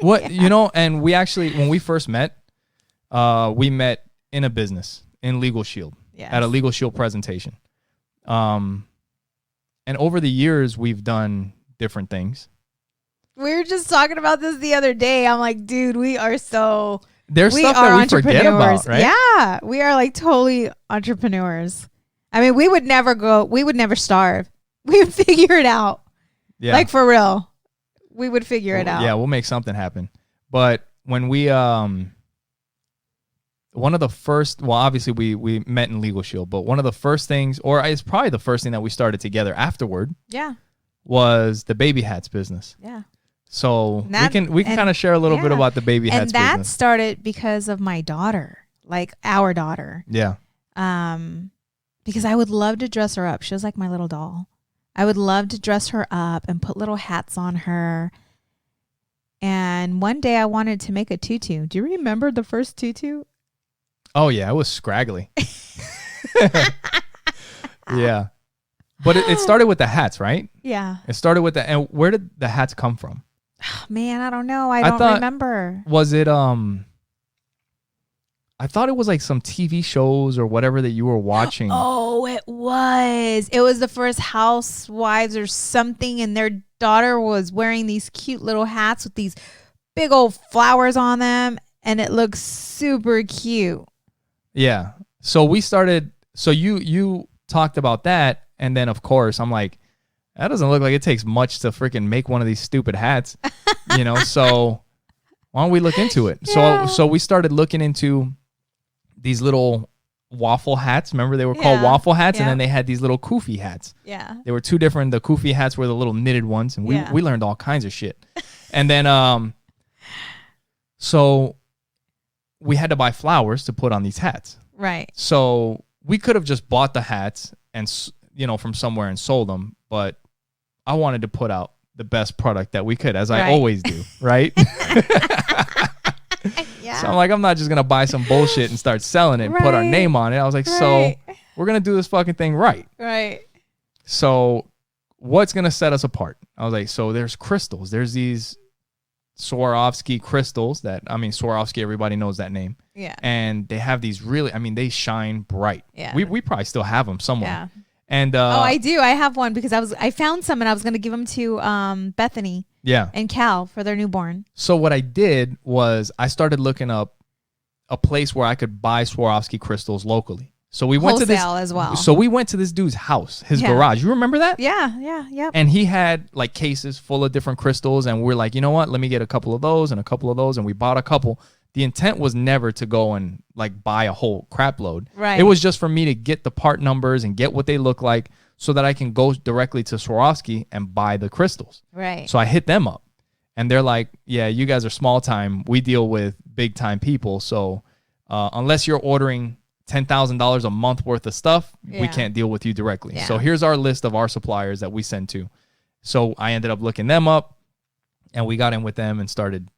What and we actually, when we first met, we met in a business in Legal Shield at a Legal Shield presentation. And over the years, we've done different things. We were just talking about this the other day. I'm like, dude, there's stuff that we forget about, right? Yeah, we are like totally entrepreneurs. I mean, we would never starve. We would figure it out. Yeah. Like for real. We would figure it out. Yeah, we'll make something happen. But when we one of the first, well, obviously we met in Legal Shield, but one of the first things, or it's probably the first thing that we started together afterward, was the baby hats business. Yeah. So we can kind of share a little bit about the baby hats business. And that started because of my daughter, like our daughter. Yeah. Because I would love to dress her up. She was like my little doll. I would love to dress her up and put little hats on her. And one day I wanted to make a tutu. Do you remember the first tutu? Oh, yeah. It was scraggly. Yeah. But it started with the hats, right? Yeah. It started with and where did the hats come from? Oh, man, I don't know. I don't remember. Was it I thought it was like some TV shows or whatever that you were watching. Oh, it was. It was the first Housewives or something, and their daughter was wearing these cute little hats with these big old flowers on them, and it looks super cute. Yeah. So we started. So you talked about that, and then of course I'm like, that doesn't look like it takes much to freaking make one of these stupid hats, So why don't we look into it? Yeah. So we started looking into these little waffle hats. Remember they were called waffle hats, and then they had these little kufi hats. Yeah. They were two different. The kufi hats were the little knitted ones, and we learned all kinds of shit. And then so we had to buy flowers to put on these hats. Right. So we could have just bought the hats and from somewhere and sold them, but I wanted to put out the best product that we could, as I always do, right? So I'm like, I'm not just going to buy some bullshit and start selling it and put our name on it. I was like, so we're going to do this fucking thing right. Right. So what's going to set us apart? I was like, so there's crystals. There's these Swarovski crystals Swarovski, everybody knows that name. Yeah. And they have these really, they shine bright. Yeah. We probably still have them somewhere. Yeah. And I do. I have one because I found some and I was going to give them to Bethany. Yeah. And Cal for their newborn. So what I did was I started looking up a place where I could buy Swarovski crystals locally. So we went to this as well. So we went to this dude's house, his garage. You remember that? Yeah. And he had like cases full of different crystals, and we're like, you know what? Let me get a couple of those and a couple of those, and we bought a couple. The intent was never to go and like buy a whole crap load. Right. It was just for me to get the part numbers and get what they look like, so that I can go directly to Swarovski and buy the crystals. Right. So I hit them up, and they're like, yeah, you guys are small time. We deal with big time people. So unless you're ordering $10,000 a month worth of stuff, we can't deal with you directly. Yeah. So here's our list of our suppliers that we send to. So I ended up looking them up, and we got in with them and started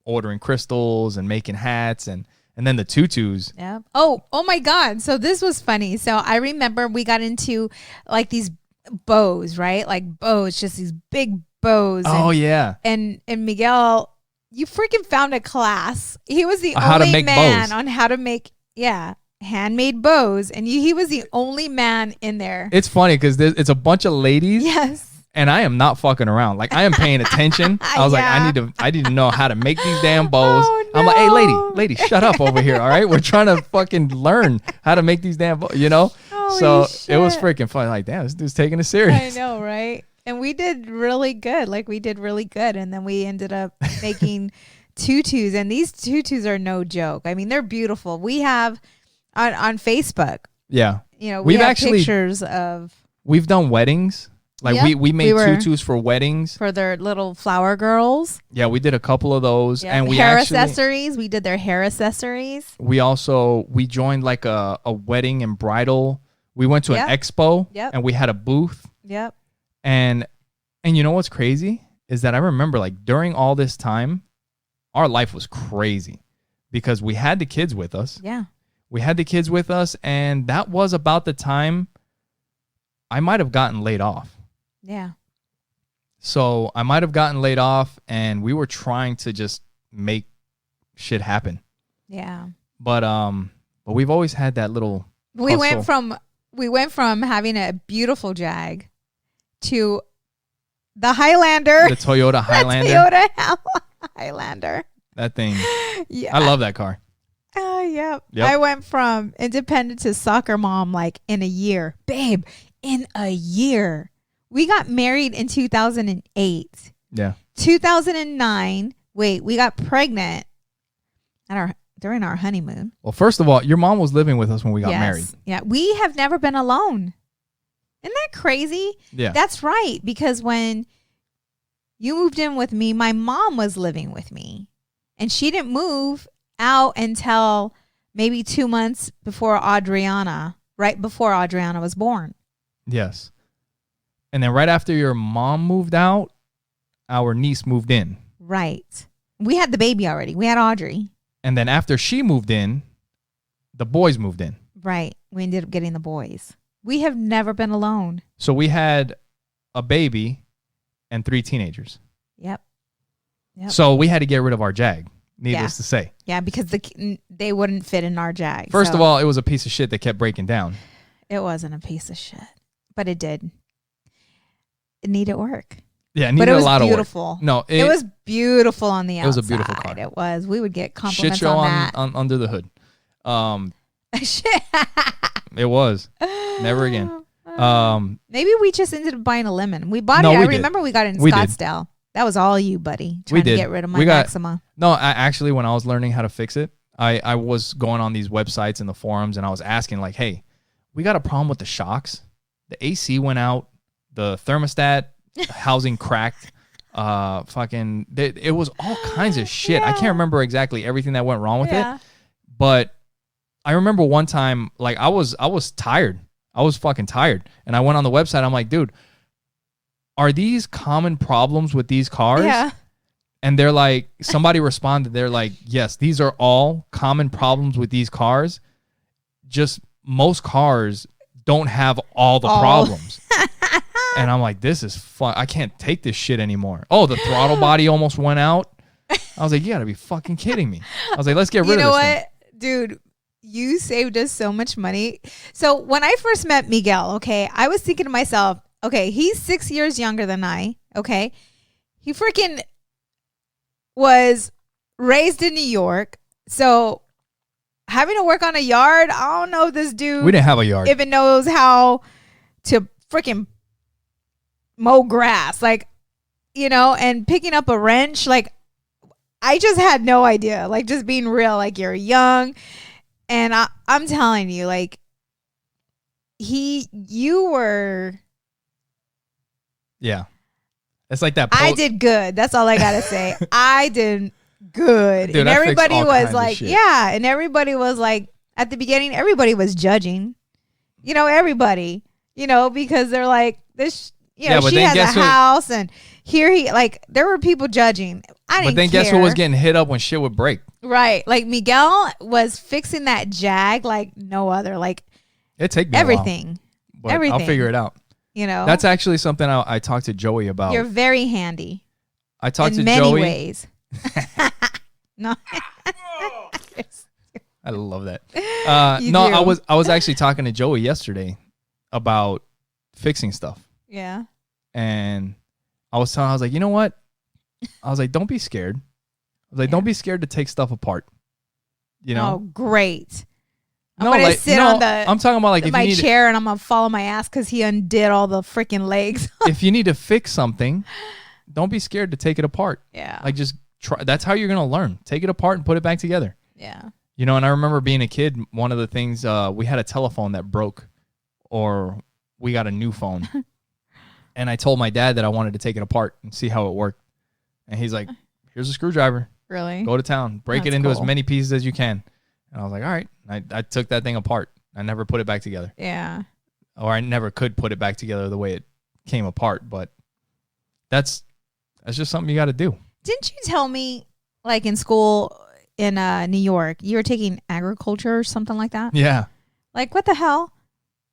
ordering crystals and making hats and then the tutus. Yeah. Oh my God. So this was funny. So I remember we got into like these bows, right? Like bows, just these big bows. Oh, yeah. And Miguel, you freaking found a class. He was the only man on how to make, handmade bows. And he was the only man in there. It's funny because it's a bunch of ladies. Yes. And I am not fucking around. Like, I am paying attention. I was like, I need to know how to make these damn bows. Oh, no. I'm like, hey, lady, shut up over here. All right. We're trying to fucking learn how to make these damn bows, So shit. It was freaking funny. Like, damn, this dude's taking it serious. I know, right? And we did really good. And then we ended up making tutus. And these tutus are no joke. I mean, they're beautiful. We have on Facebook. Yeah. We have pictures of. We've done weddings. Like we made tutus for weddings. For their little flower girls. Yeah, we did a couple of those. Yeah. And accessories. We did their hair accessories. We joined like a wedding and bridal We went to Yep. an expo Yep. and we had a booth. Yep. And you know what's crazy is that I remember like during all this time, our life was crazy because we had the kids with us. Yeah. We had the kids with us, and that was about the time I might have gotten laid off. Yeah. So I might have gotten laid off, and we were trying to just make shit happen. Yeah. But we've always had that little We hustle. went from having a beautiful Jag to the Highlander. The Toyota Highlander. Toyota Highlander. That thing. Yeah. I love that car. Oh, yeah. Yep. I went from independent to soccer mom like in a year. Babe, in a year. We got married in 2008. Yeah. 2009. Wait, we got pregnant during our honeymoon. Well, first of all, your mom was living with us when we got Yes. married. Yeah. We have never been alone. Isn't that crazy? Yeah. That's right. Because when you moved in with me, my mom was living with me. And she didn't move out until maybe 2 months before Adriana, right before Adriana was born. Yes. And then right after your mom moved out, our niece moved in. Right. We had the baby already. We had Audrey. And then after she moved in, the boys moved in. Right. We ended up getting the boys. We have never been alone. So we had a baby and 3 teenagers. Yep. Yep. So we had to get rid of our Jag, needless to say. Yeah, because they wouldn't fit in our Jag. First so of all, it was a piece of shit that kept breaking down. it wasn't a piece of shit, but it did. It needed work. Yeah, it But needed it was a lot beautiful. of work. No, It was beautiful on the outside. it was a beautiful car. It was. We would get shit compliments show on that. on under the hood. Shit. It was. Never again. Maybe we just ended up buying a lemon. We bought No, it. I we did. remember we got it in We did. Scottsdale. That was all you, buddy. We Trying to did. get rid of my We got- Maxima. No, actually, when I was learning how to fix it, I was going on these websites and the forums, and I was asking, like, hey, we got a problem with the shocks. The AC went out. The thermostat housing cracked. It was all kinds of shit. I Yeah. can't remember exactly everything that went wrong with Yeah. it, but I remember one time, like, I was tired. I was fucking tired. And I went on the website. I'm like, dude, are these common problems with these cars? Yeah. And they're like, somebody responded, they're like, yes, these are all common problems with these cars. Just most cars don't have all the problems. And I'm like, this is fun. I can't take this shit anymore. Oh, the throttle body almost went out. I was like, you gotta be fucking kidding me. I was like, let's get rid You know of this what, dude? You saved us so much money. So when I first met Miguel, okay, I was thinking to myself, okay, he's 6 years younger than I. Okay, he freaking was raised in New York, so having to work on a yard, I don't know if this dude We didn't have a yard. even knows how to freaking mow grass, like, you know, and picking up a wrench. Like, I just had no idea. Like, just being real, like, you're young, and I'm telling you, like, you were. Yeah. It's like that. I did good. That's all I gotta say. I did good, Dude, and I fixed everybody all was kinds of like, shit. yeah, and everybody was like, at the beginning, everybody was judging. You know, everybody. You know, because they're like, this. You know, Yeah, but she then has a guess what- house, and here he like. There were people judging. I didn't. But then care. guess what was getting hit up when shit would break? right? Like Miguel was fixing that Jag like no other. Like It take me everything. a while, but everything. I'll figure it out. You know, That's actually something I talked to Joey about. you're very handy I talked in to many Joey. ways. No. I love that. You No, do. I was actually talking to Joey yesterday about fixing stuff, Yeah. and I was telling, I was like, you know what? I was like, don't be scared. I was like, Yeah. don't be scared to take stuff apart. You Oh, know? great. I'm No, gonna like, sit no, on I'm talking about like if my you need chair and I'm gonna fall on my ass because he undid all the freaking legs. if you need to fix something, don't be scared to take it apart. Yeah. Like just try. That's how you're gonna learn. Take it apart and put it back together. Yeah. You know, and I remember being a kid, one of the things, we had a telephone that broke, or we got a new phone. And I told my dad that I wanted to take it apart and see how it worked. And he's like, here's a screwdriver. Really? Go to town. Break it That's into cool. as many pieces as you can. And I was like, all right. I took that thing apart. I never put it back together. Yeah. or I never could put it back together the way it came apart. But that's just something you got to do. Didn't you tell me, like in school in New York, you were taking agriculture or something like that? Yeah. Like, what the hell?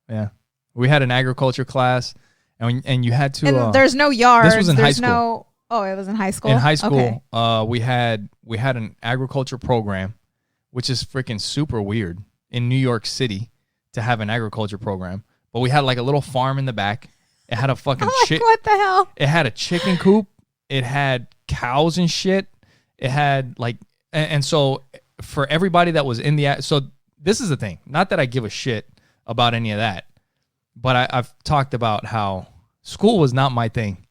Yeah. We had an agriculture class, and you had to. And there's no yards. This was in high school. It was in high school? In high school, Okay. we had an agriculture program, which is freaking super weird in New York City to have an agriculture program. But we had like a little farm in the back. It had a fucking what the hell? It had a chicken coop. It had cows and shit. It had like, and so for everybody that was in so this is the thing. Not that I give a shit about any of that, but I've talked about how school was not my thing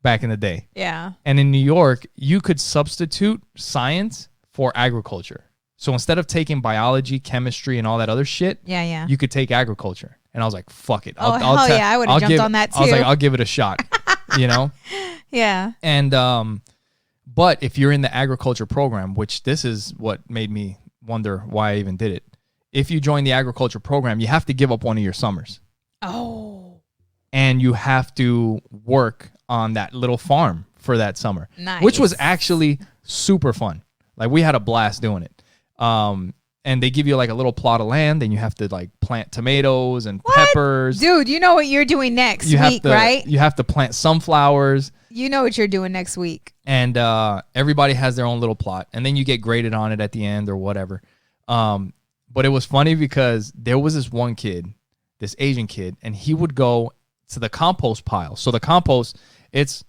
back in the day. Yeah. And in New York, you could substitute science for agriculture. So instead of taking biology, chemistry, and all that other shit, Yeah. you could take agriculture. And I was like, fuck it. Hell yeah, I would have jumped on that too. I was like, I'll give it a shot, you know? Yeah. And, but if you're in the agriculture program, which this is what made me wonder why I even did it. If you join the agriculture program, you have to give up one of your summers. Oh. And you have to work on that little farm for that summer. Nice. Which was actually super fun. Like, we had a blast doing it. And they give you like a little plot of land, and you have to like plant tomatoes and peppers. Dude, you know what you're doing next week, right? You have to plant sunflowers. You know what you're doing next week. And everybody has their own little plot, and then you get graded on it at the end or whatever. But it was funny because there was this one kid, this Asian kid, and he would go to the compost pile. So the compost, it's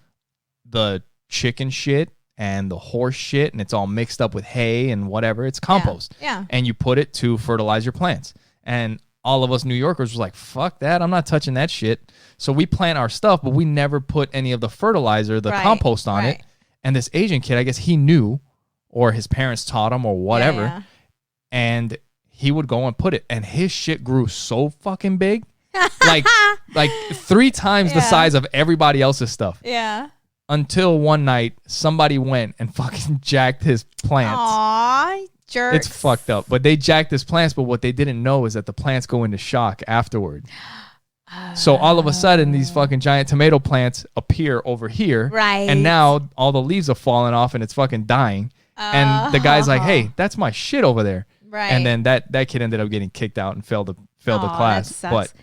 the chicken shit and the horse shit, and it's all mixed up with hay and whatever. It's compost. Yeah. And you put it to fertilize your plants. And all of us New Yorkers was like, fuck that. I'm not touching that shit. So we plant our stuff, but we never put any of the fertilizer, the compost on it. And this Asian kid, I guess he knew, or his parents taught him or whatever. Yeah. And he would go and put it. And his shit grew so fucking big. like 3 times the size of everybody else's stuff. Yeah. Until one night, somebody went and fucking jacked his plants. Aw, jerks. It's fucked up. But they jacked his plants, but what they didn't know is that the plants go into shock afterward. So all of a sudden, these fucking giant tomato plants appear over here. Right. And now all the leaves are falling off and it's fucking dying. And the guy's like, hey, that's my shit over there. Right. And then that kid ended up getting kicked out and failed the class. That sucks.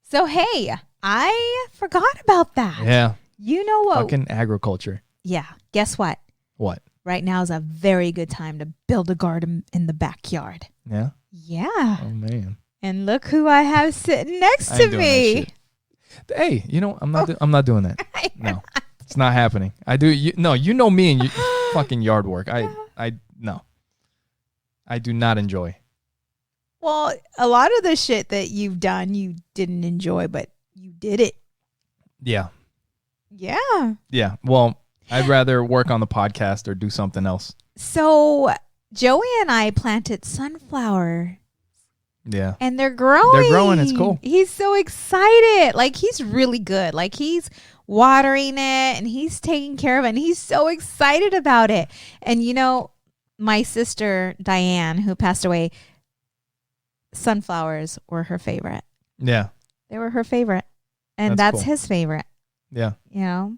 So, hey, I forgot about that. Yeah. You know what? Fucking agriculture. Yeah. Guess what? What? Right now is a very good time to build a garden in the backyard. Yeah? Yeah. Oh, man. And look who I have sitting next I to ain't doing me. that shit. Hey, you know, I'm not doing that. No. It's not happening. I do. You know me and fucking yard work. No. I do not enjoy. Well, a lot of the shit that you've done, you didn't enjoy, but you did it. Yeah. Yeah. Yeah. Well, I'd rather work on the podcast or do something else. So Joey and I planted sunflower. Yeah. And they're growing. They're growing. It's cool. He's so excited. Like, he's really good. Like, he's watering it and he's taking care of it. And he's so excited about it. And, you know, my sister, Diane, who passed away, sunflowers were her favorite. Yeah. They were her favorite. And that's cool. his favorite. Yeah. You know?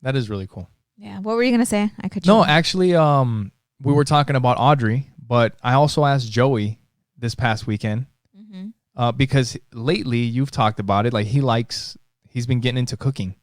That is really cool. Yeah. What were you going to say? I could. No, actually, we were talking about Audrey, but I also asked Joey this past weekend because lately you've talked about it. Like, he's been getting into cooking.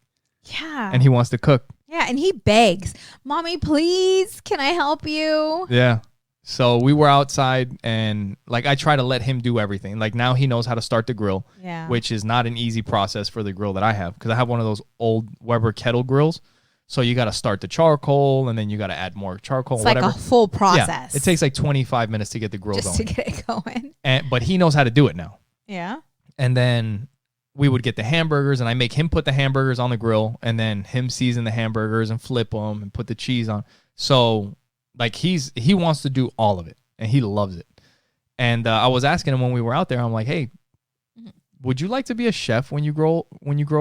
Yeah. And he wants to cook. Yeah. And he begs, Mommy, please, can I help you? Yeah. So we were outside and like I try to let him do everything. Like now he knows how to start the grill, which is not an easy process for the grill that I have because I have one of those old Weber kettle grills. So you got to start the charcoal and then you got to add more charcoal. It's like a full process. Yeah, it takes like 25 minutes to get the grill just going. to get it going. But he knows how to do it now. Yeah. And then we would get the hamburgers and I make him put the hamburgers on the grill and then him season the hamburgers and flip them and put the cheese on. So like he wants to do all of it and he loves it. And I was asking him when we were out there, I'm like, hey, would you like to be a chef when you grow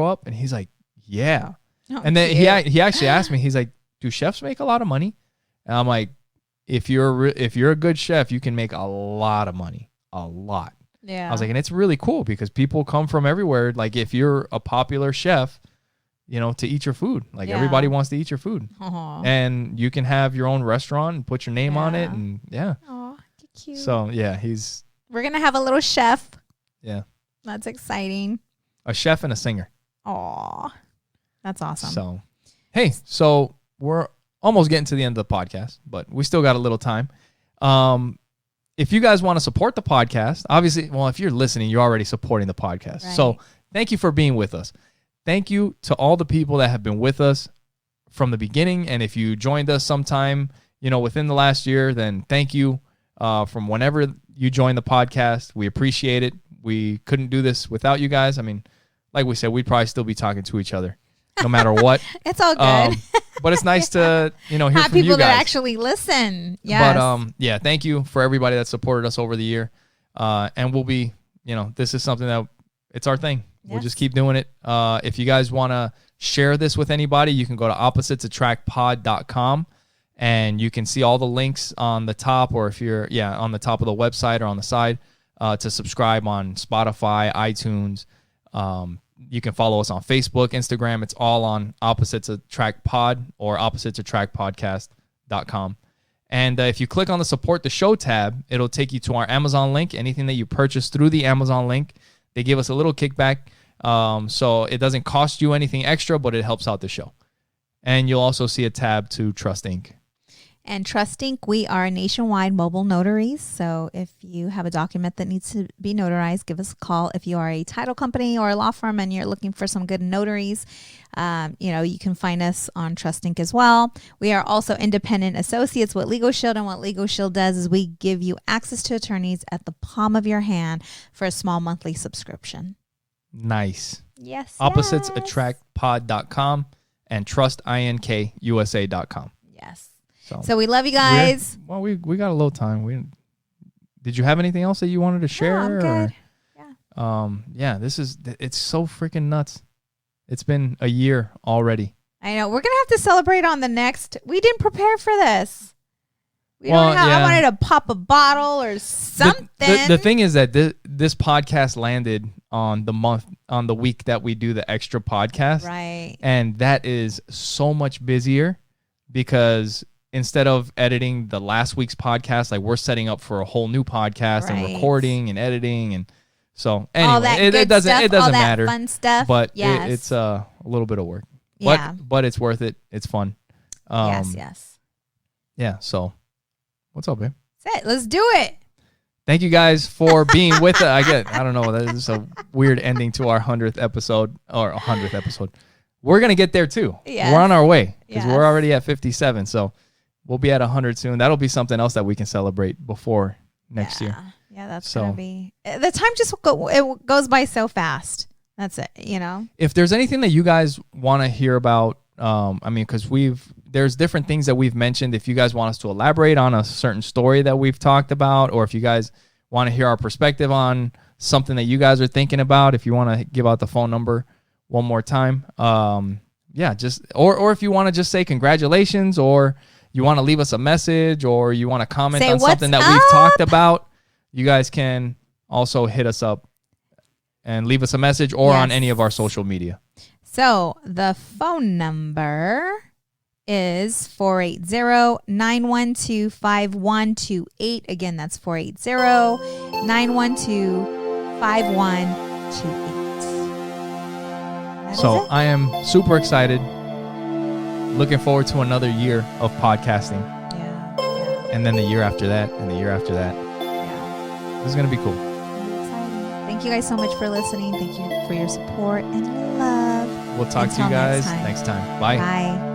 up? And he's like, yeah. Oh, and then he actually asked me, he's like, do chefs make a lot of money? And I'm like, if you're a good chef, you can make a lot of money, a lot. Yeah. I was like, and it's really cool because people come from everywhere. Like if you're a popular chef, you know, to eat your food. Like everybody wants to eat your food. Aww. And you can have your own restaurant and put your name on it. And Aw, cute. So We're going to have a little chef. Yeah. That's exciting. A chef and a singer. Aw. That's awesome. So, hey, so we're almost getting to the end of the podcast, but we still got a little time. If you guys want to support the podcast, obviously, well, if you're listening, you're already supporting the podcast. Right. So thank you for being with us. Thank you to all the people that have been with us from the beginning. And if you joined us sometime, you know, within the last year, then thank you from whenever you joined the podcast. We appreciate it. We couldn't do this without you guys. I mean, like we said, we'd probably still be talking to each other no matter what. It's all good. But it's nice to, you know, hear have from you people guys. that actually listen. Yes. But yeah, thank you for everybody that supported us over the year. And we'll be, you know, this is something that it's our thing. We'll just keep doing it. If you guys want to share this with anybody, you can go to oppositesattractpod.com and you can see all the links on the top, or if you're, on the top of the website or on the side to subscribe on Spotify, iTunes. You can follow us on Facebook, Instagram. It's all on Opposites Attract Pod or oppositesattractpodcast.com. And if you click on the Support the Show tab, it'll take you to our Amazon link. Anything that you purchase through the Amazon link, they give us a little kickback. So it doesn't cost you anything extra, but it helps out the show. And you'll also see a tab to Trust Inc. And Trust Inc., we are nationwide mobile notaries. So if you have a document that needs to be notarized, give us a call. If you are a title company or a law firm and you're looking for some good notaries, you can find us on Trust Inc. as well. We are also independent associates with Legal Shield. And what Legal Shield does is we give you access to attorneys at the palm of your hand for a small monthly subscription. Nice. Yes. Oppositesattractpod.com and trustinkusa.com. Yes. So we love you guys. We got a little time. Did you have anything else that you wanted to share? No, I'm good. Yeah. It's so freaking nuts. It's been a year already. I know. We're going to have to celebrate on the next. We didn't prepare for this. I wanted to pop a bottle or something. The thing is that this podcast landed on the week that we do the extra podcast. Right. And that is so much busier because instead of editing the last week's podcast, like we're setting up for a whole new podcast and recording and editing. And so anyway, it doesn't matter. Fun stuff. But it's a little bit of work. But it's worth it. It's fun. Yes. Yeah. So what's up, babe? That's it. Let's do it. Thank you guys for being with us. I don't know. That is a weird ending to our 100th episode. We're going to get there too. Yes. We're on our way because Yes. we're already at 57. So we'll be at 100 soon. That'll be something else that we can celebrate before next year. Yeah, that's going to be. The time just it goes by so fast. That's it, If there's anything that you guys want to hear about, because there's different things that we've mentioned. If you guys want us to elaborate on a certain story that we've talked about, or if you guys want to hear our perspective on something that you guys are thinking about, if you want to give out the phone number one more time, or if you want to just say congratulations, or you want to leave us a message, or you want to comment on something that we've talked about, you guys can also hit us up and leave us a message or on any of our social media. So the phone number is 480-912-5128. Again, that's 480-912-5128. So I am super excited. Looking forward to another year of podcasting. Yeah. And then the year after that, and the year after that. Yeah. This is going to be cool. Exciting. Thank you guys so much for listening. Thank you for your support and love. We'll talk to you guys next time. Bye. Bye.